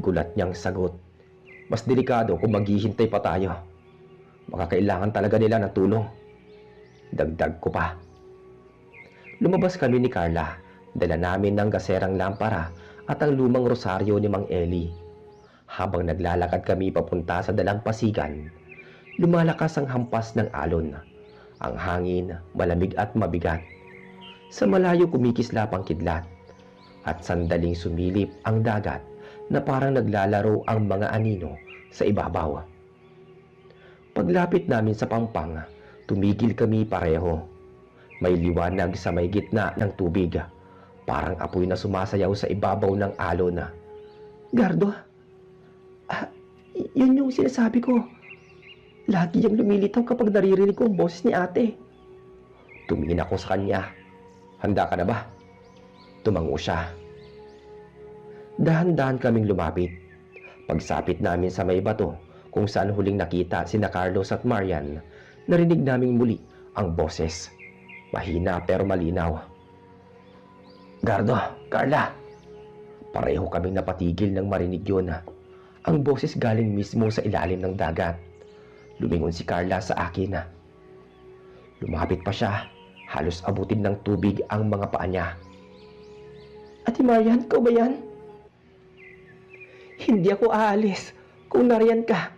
Speaker 3: Gulat niyang sagot. Mas delikado kung maghihintay pa tayo. Baka kailangan talaga nila ng tulong. Dagdag ko pa. Lumabas kami ni Carla. Dala namin ng gaserang lampara at ang lumang rosaryo ni Mang Eli. Habang naglalakad kami papunta sa dalampasigan, lumalakas ang hampas ng alon. Ang hangin, malamig at mabigat. Sa malayo kumikislap ang kidlat. At sandaling sumilip ang dagat na parang naglalaro ang mga anino sa ibabaw. Paglapit namin sa Pampanga, tumigil kami pareho. May liwanag sa may gitna ng tubig. Parang apoy na sumasayaw sa ibabaw ng alon.
Speaker 4: Gardo, yun yung sinasabi ko. Lagi yung lumilitaw kapag naririnig ko ang boses ni ate.
Speaker 3: Tumingin ako sa kanya. Handa ka na ba? Tumango siya. Dahan-dahan kaming lumapit. Pagsapit namin sa may bato kung saan huling nakita sina Carlos at Marian, narinig naming muli ang boses. Mahina pero malinaw. Gardo, Carla. Pareho kaming napatigil nang marinig yun. Ang boses galing mismo sa ilalim ng dagat. Lumingon si Carla sa akin. Lumapit pa siya. Halos abutin ng tubig ang mga paa niya.
Speaker 4: Ate Marian, ikaw ba yan? Hindi ako aalis kung nariyan ka.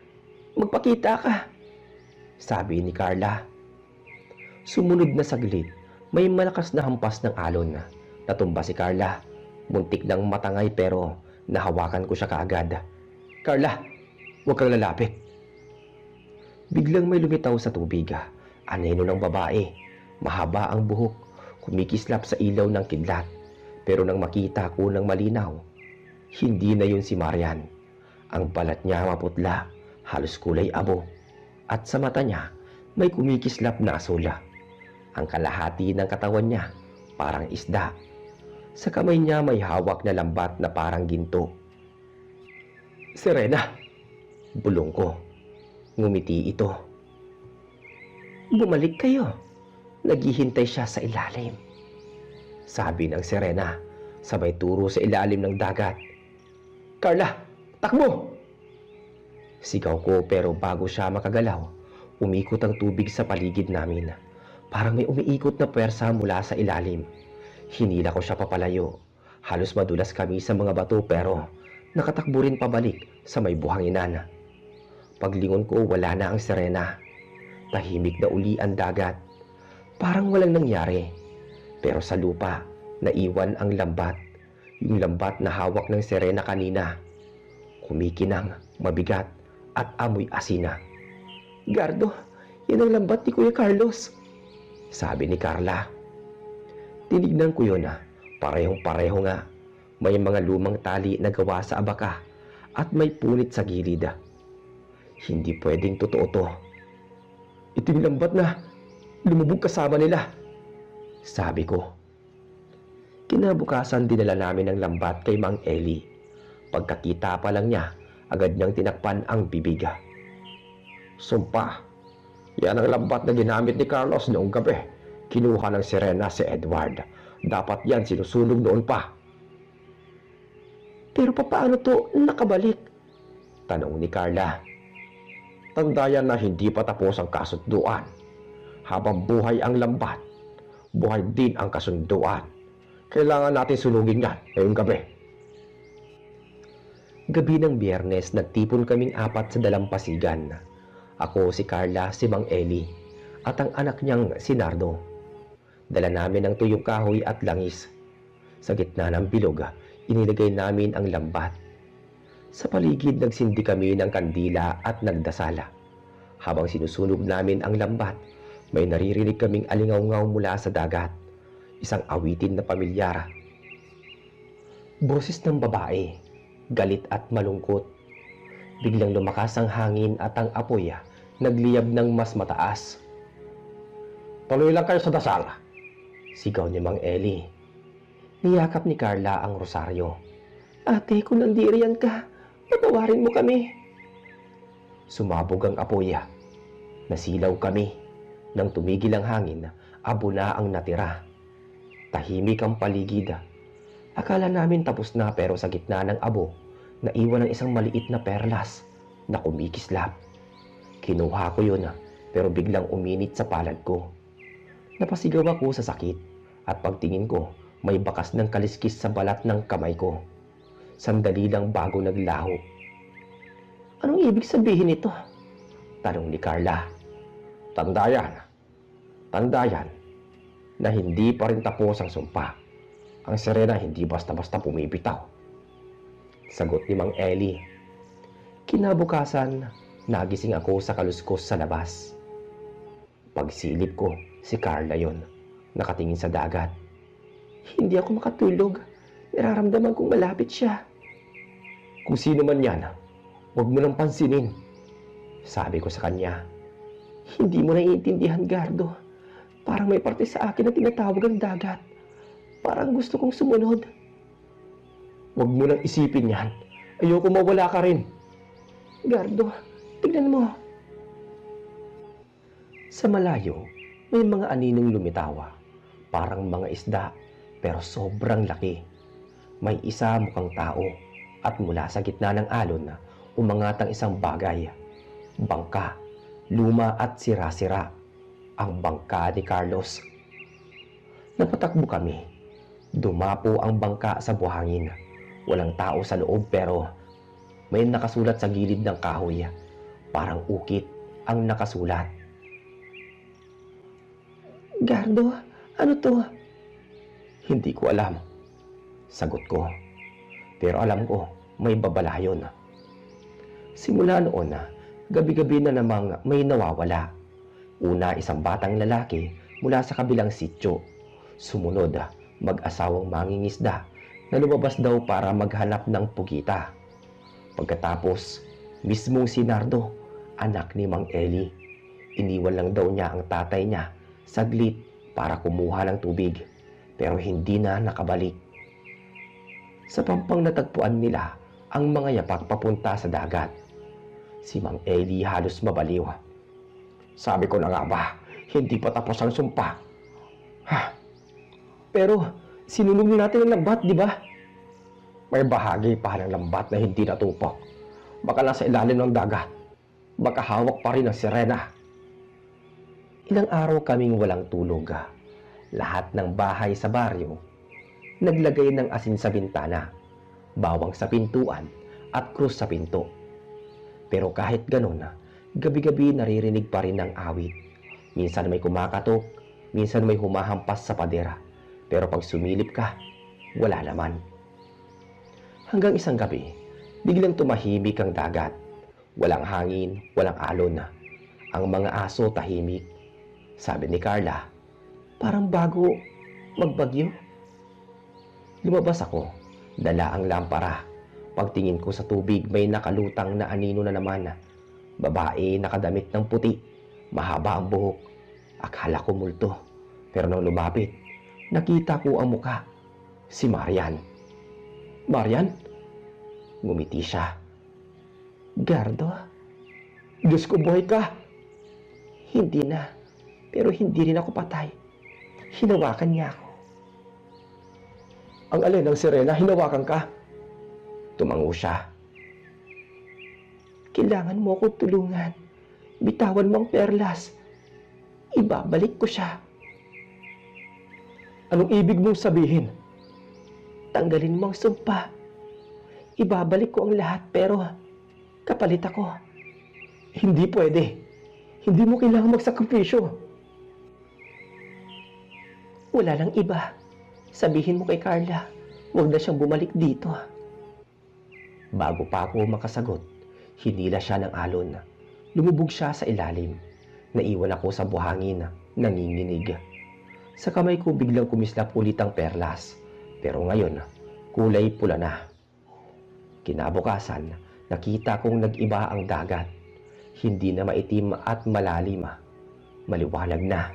Speaker 4: Magpakita ka.
Speaker 3: Sabi ni Carla. Sumunod na saglit, may malakas na hampas ng alon. Natumba si Carla. Muntik ng matangay pero nahawakan ko siya kaagad. Carla, huwag kang lalapit. Biglang may lumitaw sa tubig. Anino ng babae. Mahaba ang buhok. Kumikislap sa ilaw ng kidlat. Pero nang makita ko ng malinaw, hindi na yun si Marian. Ang balat niya maputla, halos kulay abo. At sa mata niya, may kumikislap na asula. Ang kalahati ng katawan niya, parang isda. Sa kamay niya may hawak na lambat na parang ginto. Serena, bulong ko. Ngumiti ito.
Speaker 4: Bumalik kayo.
Speaker 3: Naghihintay siya sa ilalim. Sabi ng Serena, sabay turo sa ilalim ng dagat. Carla, takbo! Sigaw ko pero bago siya makagalaw, umikot ang tubig sa paligid namin. Parang may umiikot na pwersa mula sa ilalim. Hinila ko siya papalayo. Halos madulas kami sa mga bato pero nakatakbo rin pabalik sa may buhanginan. Paglingon ko wala na ang Serena. Tahimik na uli ang dagat. Parang walang nangyari. Pero sa lupa, naiwan ang lambat. Yung lambat na hawak ng Serena kanina. Kumikinang, mabigat, at amoy asina.
Speaker 4: Gardo, yan ang lambat ni Kuya Carlos.
Speaker 3: Sabi ni Carla. Tinignan ko yun. Parehong-pareho nga. May mga lumang tali na gawa sa abaka at may punit sa gilid. Hindi pwedeng totoo to.
Speaker 4: Ito yung lambat na lumubog kasama nila.
Speaker 3: Sabi ko. Kinabukasan dinala namin ang lambat kay Mang Eli. Pagkakita pa lang niya, agad niyang tinakpan ang bibig. Sumpa, yan ang lambat na ginamit ni Carlos noong gabi. Kinuha ng Serena si Edward. Dapat yan sinusunog noon pa.
Speaker 4: Pero paano to nakabalik?
Speaker 3: Tanong ni Carla. Tandayan na hindi pa tapos ang kasunduan. Habang buhay ang lambat, buhay din ang kasunduan. Kailangan natin sunugin yan ngayong gabi. Gabi ng Biyernes, nagtipon kaming 4 sa dalampasigan. Ako, si Carla, si Mang Eli, at ang anak niyang si Nardo. Dala namin ang tuyong kahoy at langis. Sa gitna ng bilog, Inilagay namin ang lambat. Sa paligid nagsindi kami ng kandila at nagdasala. Habang sinusunog namin ang lambat, may naririnig kaming alingaw-ngaw mula sa dagat. Isang awitin na pamilyar. Boses ng babae, galit at malungkot. Biglang lumakas ang hangin at ang apoy nagliyab ng mas mataas.
Speaker 2: Tuloy lang kayo sa dasal.
Speaker 3: Sigaw ni Mang Eli. Niyakap ni Carla ang rosaryo.
Speaker 4: Ate, kung nandiriyan ka, patawarin mo kami.
Speaker 3: Sumabog ang apoy. Nasilaw kami. Nang tumigil ang hangin, abo na ang natira. Tahimik ang paligid. Akala namin tapos na pero sa gitna ng abo, naiwan ang isang maliit na perlas na kumikislap. Kinuha ko yun pero biglang uminit sa palad ko. Napasigaw ako sa sakit at pagtingin ko, may bakas ng kaliskis sa balat ng kamay ko. Sandali lang bago naglaho.
Speaker 4: Anong ibig sabihin ito?
Speaker 3: Tanong ni Carla. Tanda yan na hindi pa rin tapos ang sumpa. Ang sirena hindi basta-basta pumipitaw. Sagot ni Mang Eli. Kinabukasan, nagising ako sa kaluskos sa labas. Pagsilip ko, si Carla yon, nakatingin sa dagat.
Speaker 4: Hindi ako makatulog. Nararamdaman kong malapit siya.
Speaker 3: Kung sino man yan, huwag mo nang pansinin. Sabi ko sa kanya.
Speaker 4: Hindi mo naiintindihan, Gardo. Parang may parte sa akin na tinatawag ang dagat. Parang gusto kong sumunod.
Speaker 3: Huwag mo nang isipin yan. Ayoko mawala ka rin.
Speaker 4: Gardo, tignan mo.
Speaker 3: Sa malayo, may mga aninong lumitawa. Parang mga isda, pero sobrang laki. May isa mukhang tao at mula sa gitna ng alon umangat ang isang bagay. Bangka, luma at sira-sira. Ang bangka ni Carlos. Napatakbo kami. Dumapo ang bangka sa buhangin. Walang tao sa loob pero may nakasulat sa gilid ng kahoy. Parang ukit ang nakasulat.
Speaker 4: Gardo, ano to?
Speaker 3: Hindi ko alam. Sagot ko. Pero alam ko, may babala yun. Simula noon gabi-gabi na namang may nawawala. Una, isang batang lalaki mula sa kabilang sityo. Sumunod, mag-asawang mangingisda na lumabas daw para maghanap ng pugita. Pagkatapos, mismong si Nardo, anak ni Mang Eli. Iniwan lang daw niya ang tatay niya saglit para kumuha ng tubig, pero hindi na nakabalik. Sa pampang natagpuan nila ang mga yapak papunta sa dagat. Si Mang Eli halos mabaliw. Sabi ko na nga ba, hindi pa tapos ang sumpa.
Speaker 4: Pero, sinunog natin ang lambat, di ba?
Speaker 3: May bahagi pa ng lambat na hindi natupok. Baka nasa ilalim ng dagat. Baka hawak pa rin ang sirena. Ilang araw kaming walang tulog. Lahat ng bahay sa baryo naglagay ng asin sa bintana, bawang sa pintuan at krus sa pinto. Pero kahit ganun, gabi-gabi naririnig pa rin ang awit. Minsan may kumakatok, minsan may humahampas sa padera. Pero pag sumilip ka, wala naman. Hanggang isang gabi, biglang tumahimik ang dagat. Walang hangin, walang alon. Ang mga aso tahimik. Sabi ni Carla,
Speaker 4: Parang bago magbagyo.
Speaker 3: lumabas ako, dala ang lampara. Pagtingin ko sa tubig, may nakalutang na anino na naman. Babae nakadamit ng puti, mahaba ang buhok. Akala ko multo, pero nang lumapit, nakita ko ang muka. Si Marian.
Speaker 4: Marian?
Speaker 3: Ngumiti siya.
Speaker 4: Gardo?
Speaker 3: Diyos ko, buhay ka!
Speaker 4: Hindi na. Pero hindi rin ako patay. Hinawakan niya ako.
Speaker 3: Ang alin ng sirena, hinawakan ka? Tumango siya.
Speaker 4: Kailangan mo akong tulungan. Bitawan mo ang perlas. Ibabalik ko siya.
Speaker 3: Anong ibig mong sabihin?
Speaker 4: Tanggalin mo ang sumpa. Ibabalik ko ang lahat pero kapalit ako.
Speaker 3: Hindi pwede. Hindi mo kailangan magsakripisyo.
Speaker 4: Wala lang iba. Sabihin mo kay Carla, Huwag na siyang bumalik dito.
Speaker 3: Bago pa ako makasagot, hinila siya ng alon. Lumubog siya sa ilalim. Naiwan ako sa buhangin, nanginginig. Sa kamay ko biglang kumislap ulit ang perlas, pero ngayon, kulay pula na. Kinabukasan, nakita kong nag-iba ang dagat. Hindi na maitim at malalim. Maliwanag na,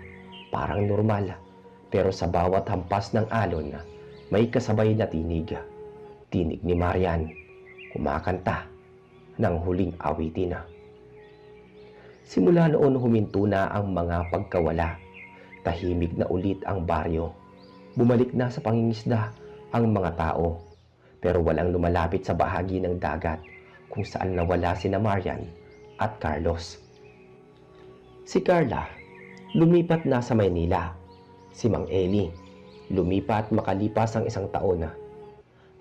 Speaker 3: parang normal. Pero sa bawat hampas ng alon, may kasabay na tinig. Tinig ni Marian, kumakanta ng huling awitin. Simula noon huminto na ang mga pagkawala. Tahimik na ulit ang baryo. Bumalik na sa pangingisda ang mga tao. Pero walang lumalapit sa bahagi ng dagat kung saan nawala sina Marian at Carlos. Si Carla, lumipat na sa Maynila. Si Mang Eli, lumipat makalipas ang 1 taon.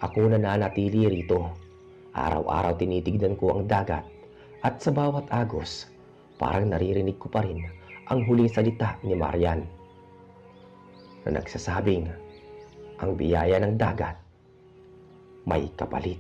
Speaker 3: Ako na nanatili rito. Araw-araw tinitignan ko ang dagat at sa bawat agos, parang naririnig ko pa rin ang huling salita ni Marian na nagsasabing ang biyaya ng dagat may kapalit.